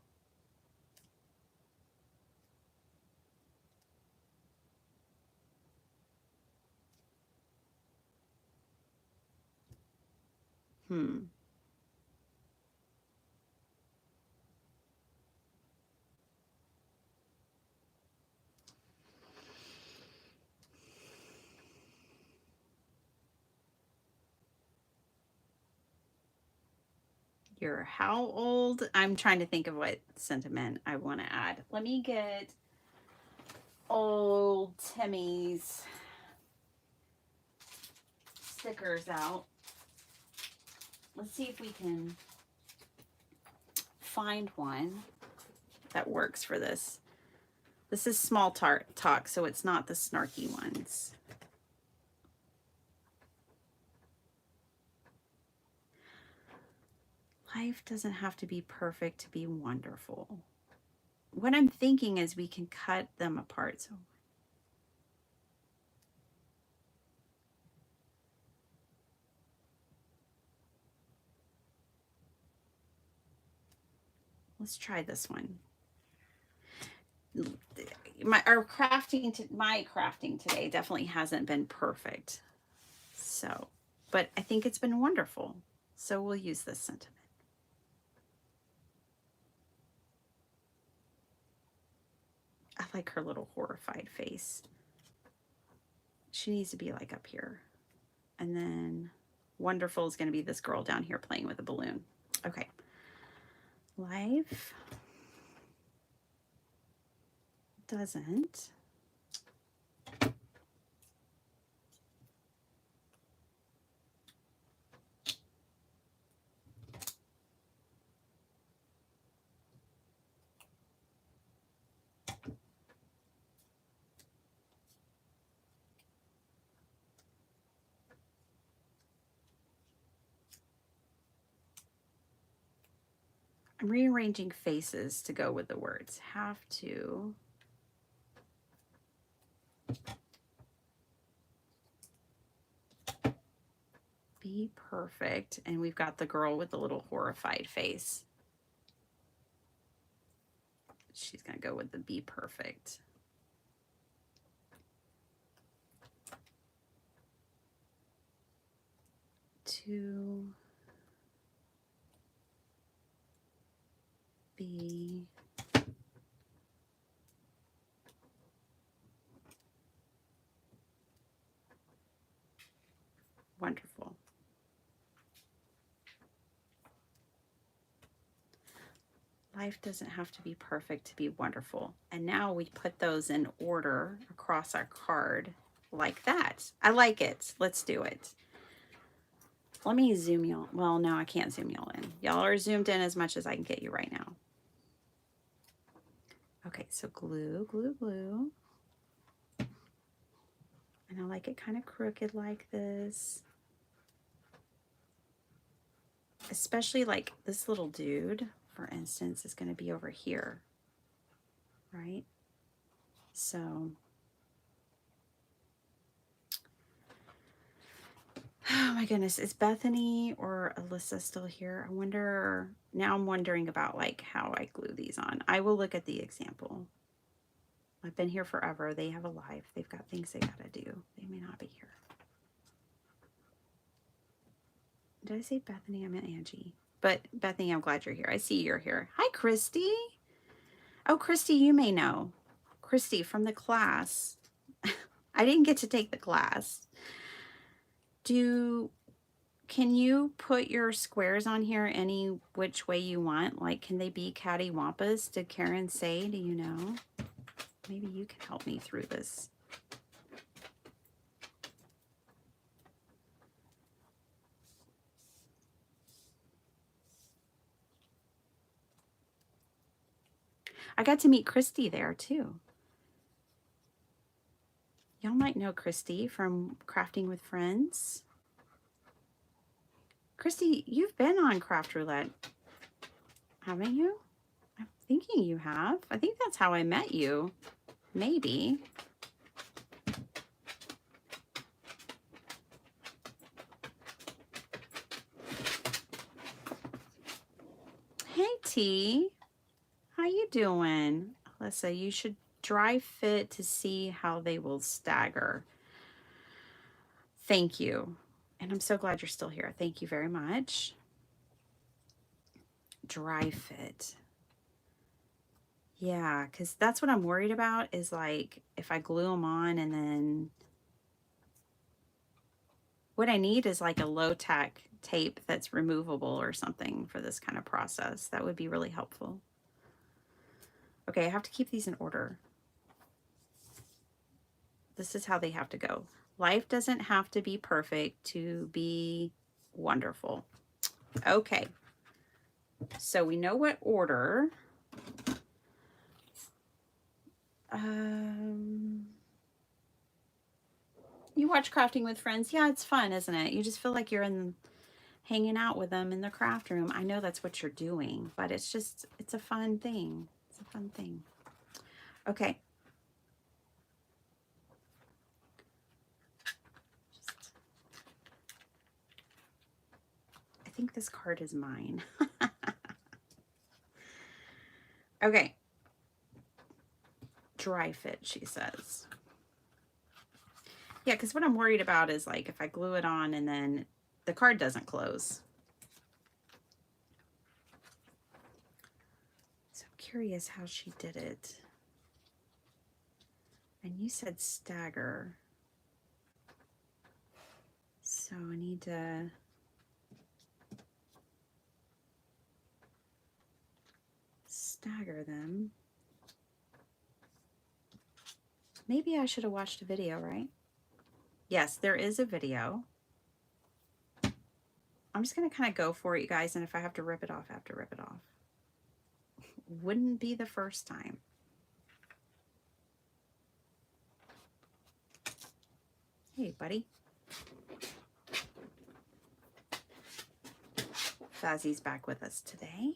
You're how old? I'm trying to think of what sentiment I want to add. Let me get old Timmy's stickers out. Let's see if we can find one that works for this. This is small talk, so it's not the snarky ones. Life doesn't have to be perfect to be wonderful. What I'm thinking is we can cut them apart. So let's try this one. My crafting today definitely hasn't been perfect. So, but I think it's been wonderful. So we'll use this sentiment. I like her little horrified face. She needs to be like up here. And then wonderful is going to be this girl down here playing with a balloon. Okay. Life doesn't I'm rearranging faces to go with the words. Have to be perfect. And we've got the girl with the little horrified face. She's going to go with the be perfect. To be wonderful. Life doesn't have to be perfect to be wonderful. And now we put those in order across our card like that. I like it. Let's do it. Let me zoom y'all. Well, no, I can't zoom y'all in. Y'all are zoomed in as much as I can get you right now. Okay, so glue, glue, glue. And I like it kind of crooked like this. Especially like this little dude, for instance, is going to be over here, right? So, oh my goodness, is Bethany or Alyssa still here? I wonder, now I'm wondering about like how I glue these on. I will look at the example. I've been here forever. They have a life. They've got things they got to do. They may not be here. Did I say Bethany? I meant Angie. But Bethany, I'm glad you're here. I see you're here. Hi, Christy. Oh, Christy, you may know. Christy from the class. I didn't get to take the class. Can you put your squares on here any which way you want? Like, can they be cattywampus? Did Karen say? Do you know? Maybe you can help me through this. I got to meet Christy there too. Y'all might know Christy from Crafting with Friends. Christy, you've been on Craft Roulette, haven't you? I'm thinking you have. I think that's how I met you. Maybe. Hey, T. How you doing? Alyssa, you should dry fit to see how they will stagger. Thank you. And I'm so glad you're still here. Thank you very much. Dry fit. Yeah, because that's what I'm worried about is like if I glue them on and then what I need is like a low-tack tape that's removable or something for this kind of process. That would be really helpful. Okay, I have to keep these in order. This is how they have to go. Life doesn't have to be perfect to be wonderful. Okay, so we know what order. You watch Crafting with Friends. Yeah, it's fun, isn't it? You just feel like you're in hanging out with them in the craft room. I know that's what you're doing, but it's just, it's a fun thing. It's a fun thing. Okay. I think this card is mine. Okay. Dry fit, she says. Yeah, because what I'm worried about is like if I glue it on and then the card doesn't close. So I'm curious how she did it. And you said stagger. So I need to stagger them. Maybe I should have watched a video, right? Yes, there is a video. I'm just going to kind of go for it, you guys. And if I have to rip it off, I have to rip it off. Wouldn't be the first time. Hey, buddy. Fazzy's back with us today.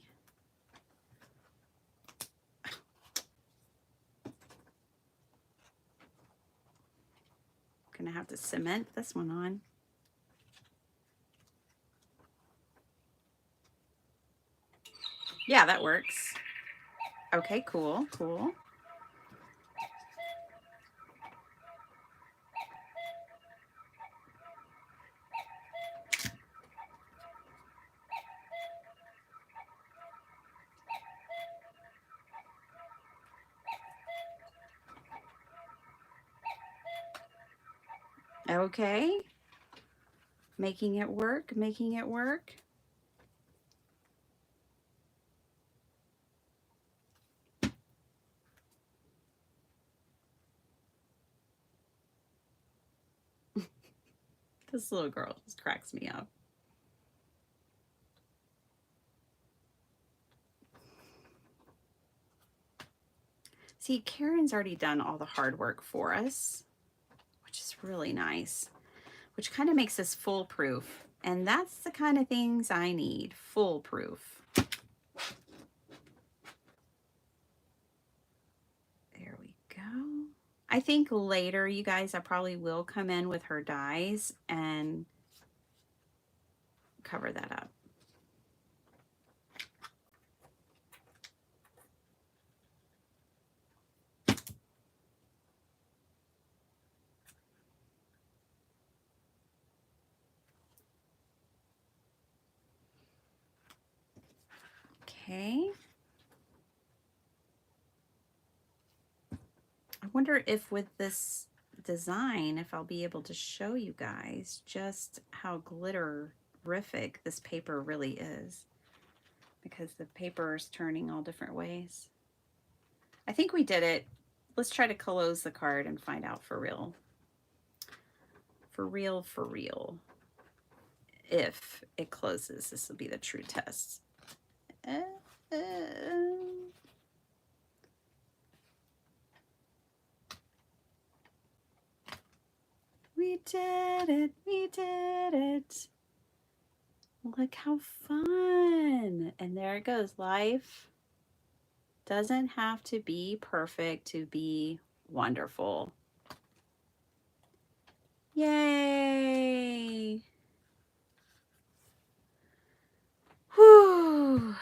Gonna have to cement this one on. Yeah, that works. Okay, cool, cool. Okay. Making it work, making it work. This little girl just cracks me up. See, Karen's already done all the hard work for us, which is really nice, which kind of makes us foolproof. And that's the kind of things I need, foolproof. There we go. I think later, you guys, I probably will come in with her dies and cover that up. Okay. I wonder if with this design, if I'll be able to show you guys just how glitterific this paper really is, because the paper is turning all different ways. I think we did it. Let's try to close the card and find out for real. For real, for real. If it closes, this will be the true test. We did it. We did it. Look how fun. And there it goes. Life doesn't have to be perfect to be wonderful. Yay. Whew.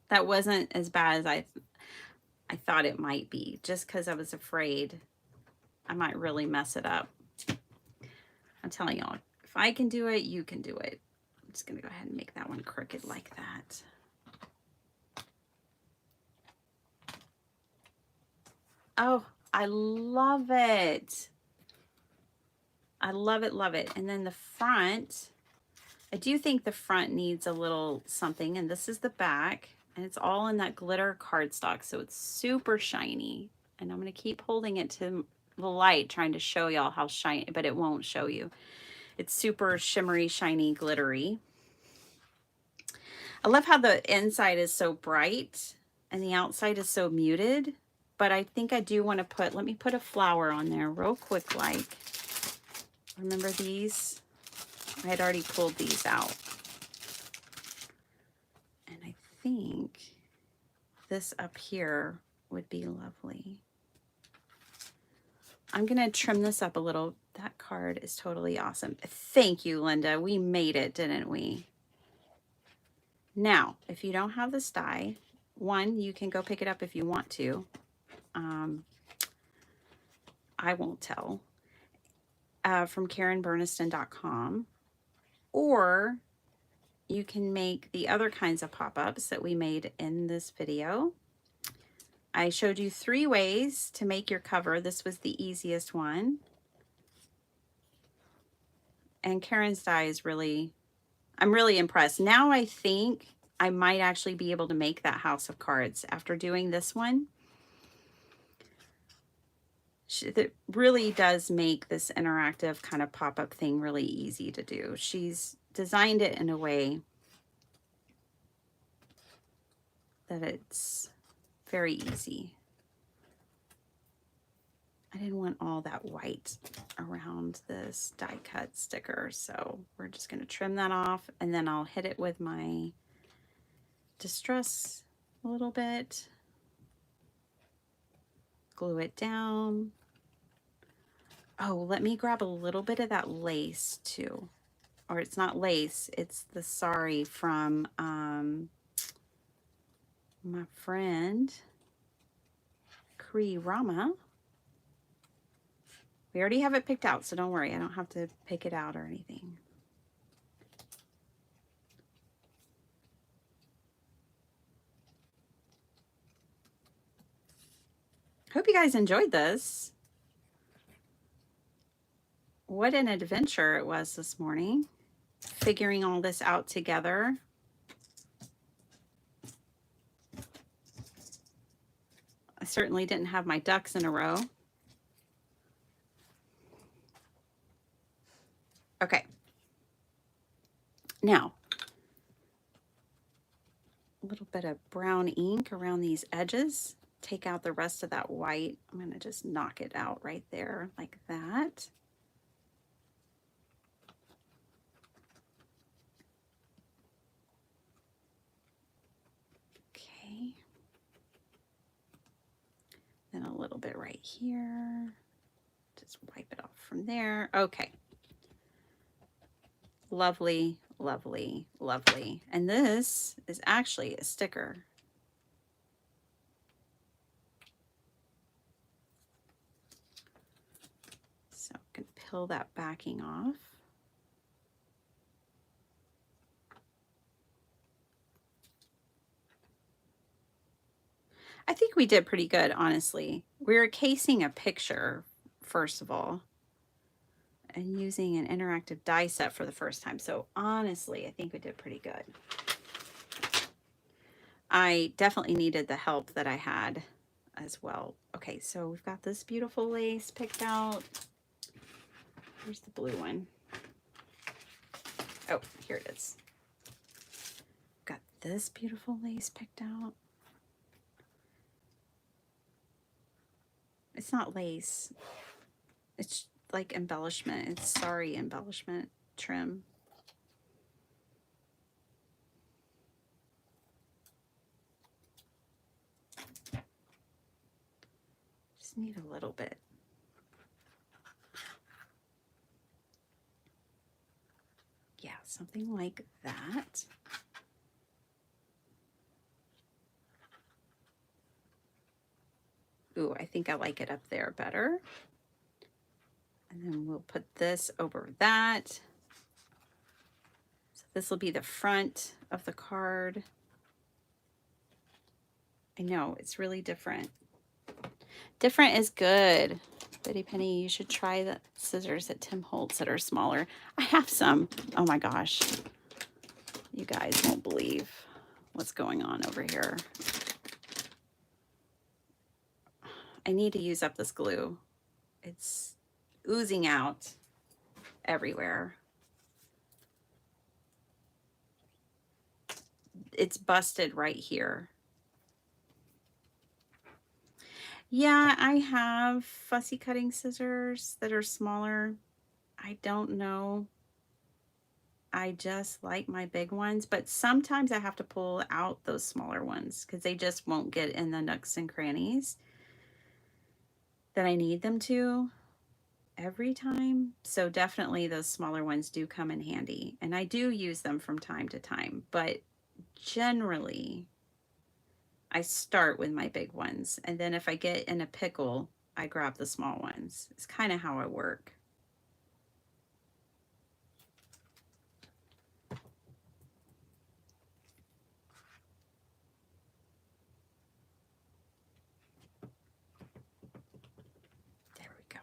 That wasn't as bad as I thought it might be, just because I was afraid I might really mess it up. I'm telling y'all, if I can do it, you can do it. I'm just gonna go ahead and make that one crooked like that. Oh, I love it. I love it, love it. And then the front, I do think the front needs a little something, and this is the back, and it's all in that glitter cardstock, so it's super shiny. And I'm gonna keep holding it to the light, trying to show y'all how shiny, but it won't show you. It's super shimmery, shiny, glittery. I love how the inside is so bright and the outside is so muted, but I think I do want to put, let me put a flower on there real quick, like, remember these? I had already pulled these out. And I think this up here would be lovely. I'm going to trim this up a little. That card is totally awesome. Thank you, Linda. We made it, didn't we? Now, if you don't have this die, one, you can go pick it up if you want to. I won't tell. From KarenBerniston.com. Or you can make the other kinds of pop-ups that we made in this video. I showed you 3 ways to make your cover. This was the easiest one. And Karen's die is really, I'm really impressed. Now I think I might actually be able to make that house of cards after doing this one. That really does make this interactive kind of pop-up thing really easy to do. She's designed it in a way that it's very easy. I didn't want all that white around this die cut sticker, so we're just going to trim that off, and then I'll hit it with my distress a little bit, glue it down. Oh, let me grab a little bit of that lace too. Or it's not lace, it's the sari from my friend Cree Rama. We already have it picked out, so don't worry, I don't have to pick it out or anything. Hope you guys enjoyed this. What an adventure it was this morning, figuring all this out together. I certainly didn't have my ducks in a row. Okay. Now, a little bit of brown ink around these edges. Take out the rest of that white. I'm going to just knock it out right there like that. Okay. Then a little bit right here. Just wipe it off from there. Okay. Lovely, lovely, lovely. And this is actually a sticker. So I'm going to peel that backing off. I think we did pretty good, honestly. We're casing a picture, first of all, and using an interactive die set for the first time. So honestly, I think we did pretty good. I definitely needed the help that I had as well. Okay, so we've got this beautiful lace picked out. Here's the blue one. Oh, here it is. Got this beautiful lace picked out. It's not lace. It's like embellishment. It's sari embellishment trim. Just need a little bit. Yeah, something like that. Ooh, I think I like it up there better. And then we'll put this over that. So this will be the front of the card. I know, it's really different. Different is good. Betty Penny, you should try the scissors at Tim Holtz that are smaller. I have some. Oh my gosh. You guys won't believe what's going on over here. I need to use up this glue. It's oozing out everywhere. It's busted right here. Yeah, I have fussy cutting scissors that are smaller. I don't know I just like my big ones, but sometimes I have to pull out those smaller ones because they just won't get in the nooks and crannies that I need them to every time. So definitely those smaller ones do come in handy, and I do use them from time to time, but generally I start with my big ones, and then if I get in a pickle, I grab the small ones. It's kind of how I work. There we go.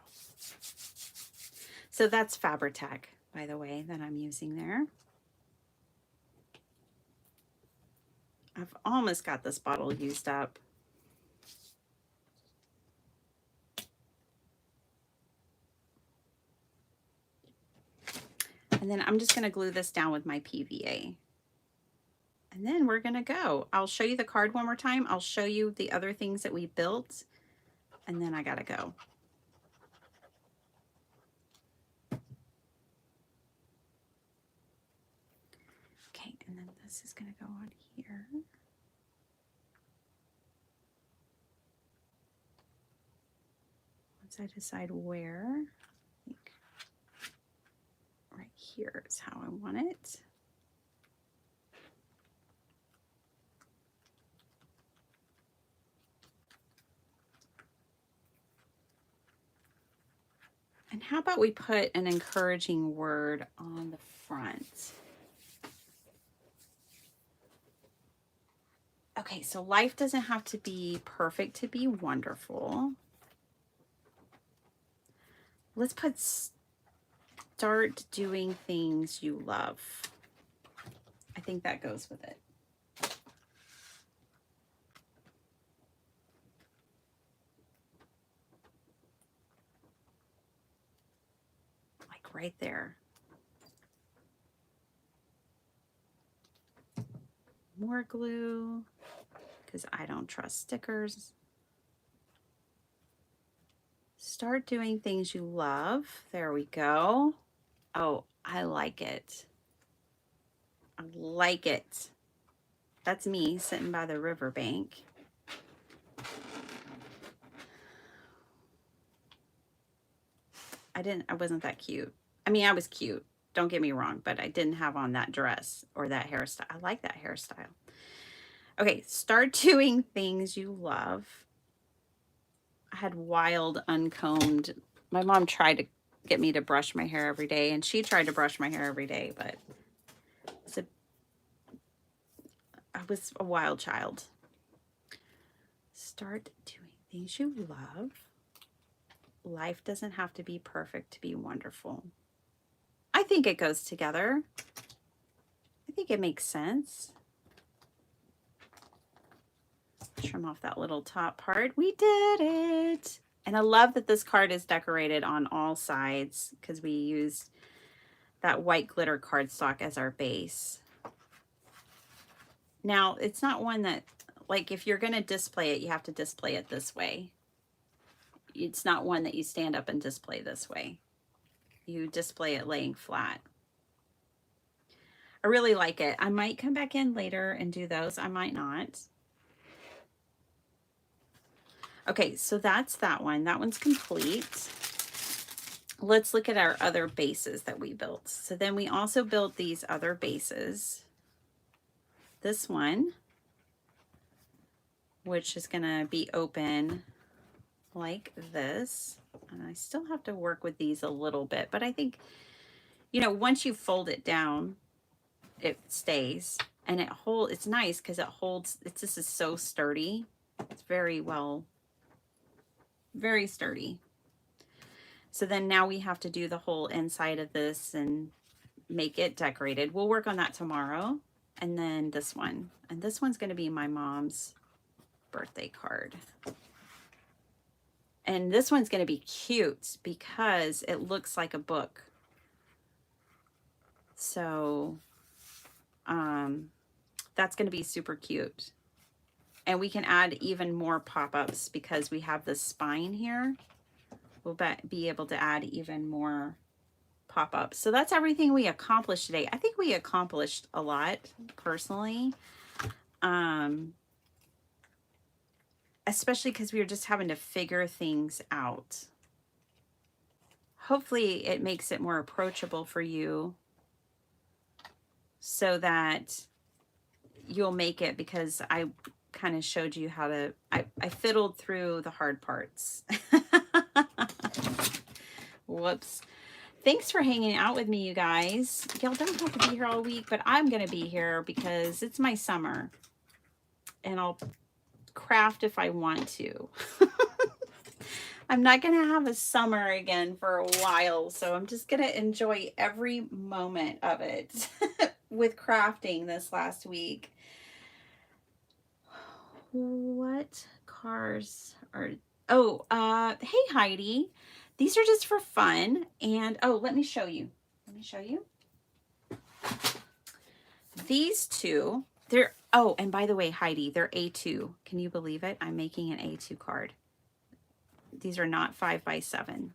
So that's Fabri-Tac, by the way, that I'm using there. I've almost got this bottle used up. And then I'm just going to glue this down with my PVA. And then we're going to go. I'll show you the card one more time. I'll show you the other things that we built. And then I got to go. Okay, and then this is going to go on here. Once I decide where, I think right here is how I want it. And how about we put an encouraging word on the front? Okay, so life doesn't have to be perfect to be wonderful. Let's put start doing things you love. I think that goes with it. Like right there. More glue, because I don't trust stickers. Start doing things you love. There we go. Oh, I like it. I like it. That's me sitting by the riverbank. I wasn't that cute. I mean, I was cute. Don't get me wrong, but I didn't have on that dress or that hairstyle. I like that hairstyle. Okay, start doing things you love. I had wild, uncombed. My mom tried to get me to brush my hair every day, and she tried to brush my hair every day, but I was a wild child. Start doing things you love. Life doesn't have to be perfect to be wonderful. I think it goes together. I think it makes sense. Trim off that little top part. We did it. And I love that this card is decorated on all sides because we used that white glitter cardstock as our base. Now, it's not one that, like, if you're going to display it, you have to display it this way. It's not one that you stand up and display this way. You display it laying flat. I really like it. I might come back in later and do those. I might not. Okay, so that's that one. That one's complete. Let's look at our other bases that we built. So then we also built these other bases. This one, which is going to be open like this. And I still have to work with these a little bit, but I think, you know, once you fold it down, it stays, and it's nice because it holds, this is so sturdy. It's very sturdy. So then now we have to do the whole inside of this and make it decorated. We'll work on that tomorrow. And then this one, and this one's going to be my mom's birthday card. And this one's going to be cute because it looks like a book. So that's going to be super cute. And we can add even more pop-ups because we have this spine here. We'll be able to add even more pop-up. So that's everything we accomplished today. I think we accomplished a lot personally. Especially because we were just having to figure things out. Hopefully it makes it more approachable for you so that you'll make it, because I kind of showed you how to, I fiddled through the hard parts. Whoops. Thanks for hanging out with me, you guys. Y'all don't have to be here all week, but I'm going to be here because it's my summer. And I'll craft if I want to. I'm not going to have a summer again for a while, so I'm just going to enjoy every moment of it with crafting this last week. What cars are... Oh, hey, Heidi. These are just for fun. And, oh, let me show you. Let me show you. These two, they're... Oh, and by the way, Heidi, they're A2. Can you believe it? I'm making an A2 card. These are not 5x7.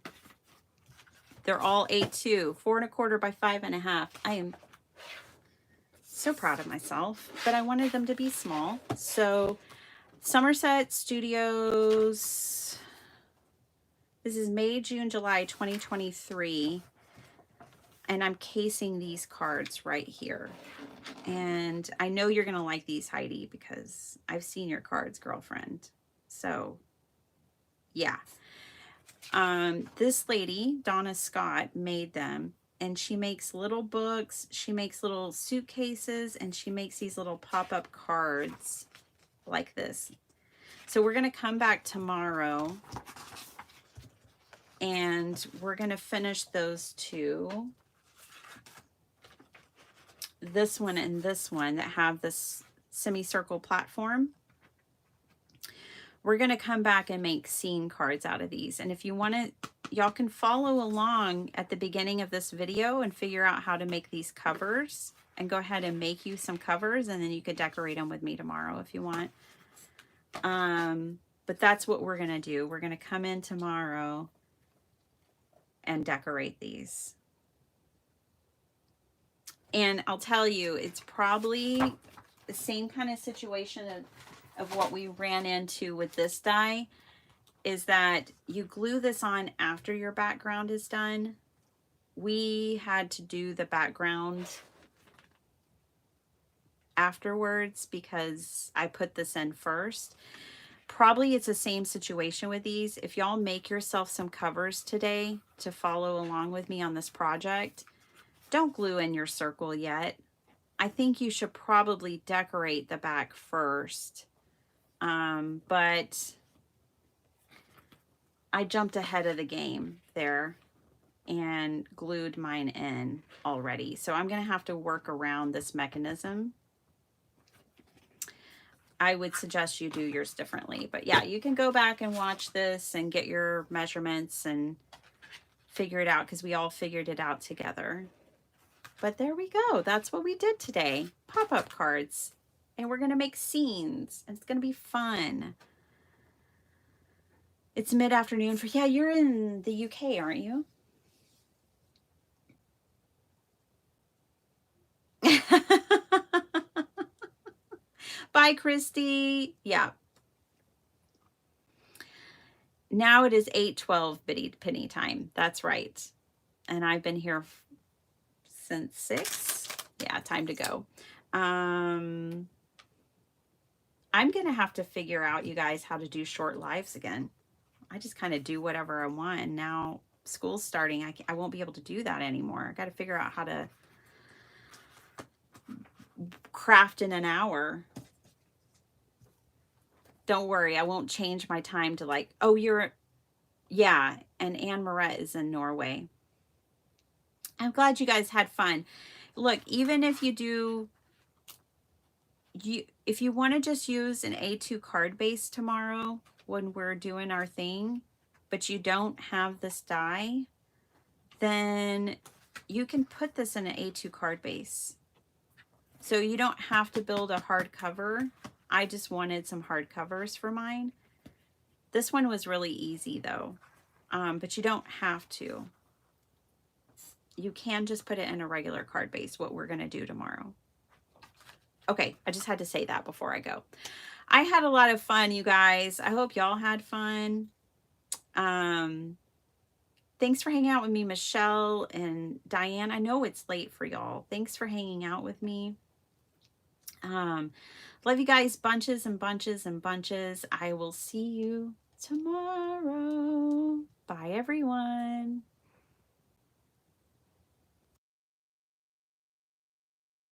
They're all A2, 4 1/4 by 5 1/2. I am so proud of myself, but I wanted them to be small. So Somerset Studios, this is May, June, July 2023. And I'm casing these cards right here. And I know you're going to like these, Heidi, because I've seen your cards, girlfriend. So yeah. This lady, Donna Scott, made them, and she makes little books, she makes little suitcases, and she makes these little pop-up cards like this. So we're going to come back tomorrow and we're going to finish those two. This one and this one that have this semicircle platform. We're going to come back and make scene cards out of these. And if you want to, y'all can follow along at the beginning of this video and figure out how to make these covers, and go ahead and make you some covers, and then you could decorate them with me tomorrow if you want. But that's what we're going to do. We're going to come in tomorrow and decorate these. And I'll tell you, it's probably the same kind of situation of what we ran into with this die, is that you glue this on after your background is done. We had to do the background afterwards because I put this in first. Probably it's the same situation with these. If y'all make yourself some covers today to follow along with me on this project, don't glue in your circle yet. I think you should probably decorate the back first. But I jumped ahead of the game there and glued mine in already. So I'm going to have to work around this mechanism. I would suggest you do yours differently. But yeah, you can go back and watch this and get your measurements and figure it out, because we all figured it out together. But there we go. That's what we did today. Pop-up cards. And we're going to make scenes. And it's going to be fun. It's mid-afternoon for... Yeah, you're in the UK, aren't you? Bye, Christy. Yeah. Now it is 8:12 Bitty Penny time. That's right. And I've been here since 6. Yeah, time to go. I'm going to have to figure out, you guys, how to do short lives again. I just kind of do whatever I want. And now school's starting. I won't be able to do that anymore. I got to figure out how to craft in an hour. Don't worry, I won't change my time to like, oh, you're, yeah, and Anne Moret is in Norway. I'm glad you guys had fun. Look, even if you do, if you want to just use an A2 card base tomorrow when we're doing our thing, but you don't have this die, then you can put this in an A2 card base. So you don't have to build a hardcover. I just wanted some hardcovers for mine. This one was really easy though, but you don't have to. you can just put it in a regular card base, what we're going to do tomorrow. Okay, I just had to say that before I go. I had a lot of fun, you guys. I hope y'all had fun. Thanks for hanging out with me, Michelle and Diane. I know it's late for y'all. Thanks for hanging out with me. Love you guys bunches and bunches and bunches. I will see you tomorrow. Bye, everyone.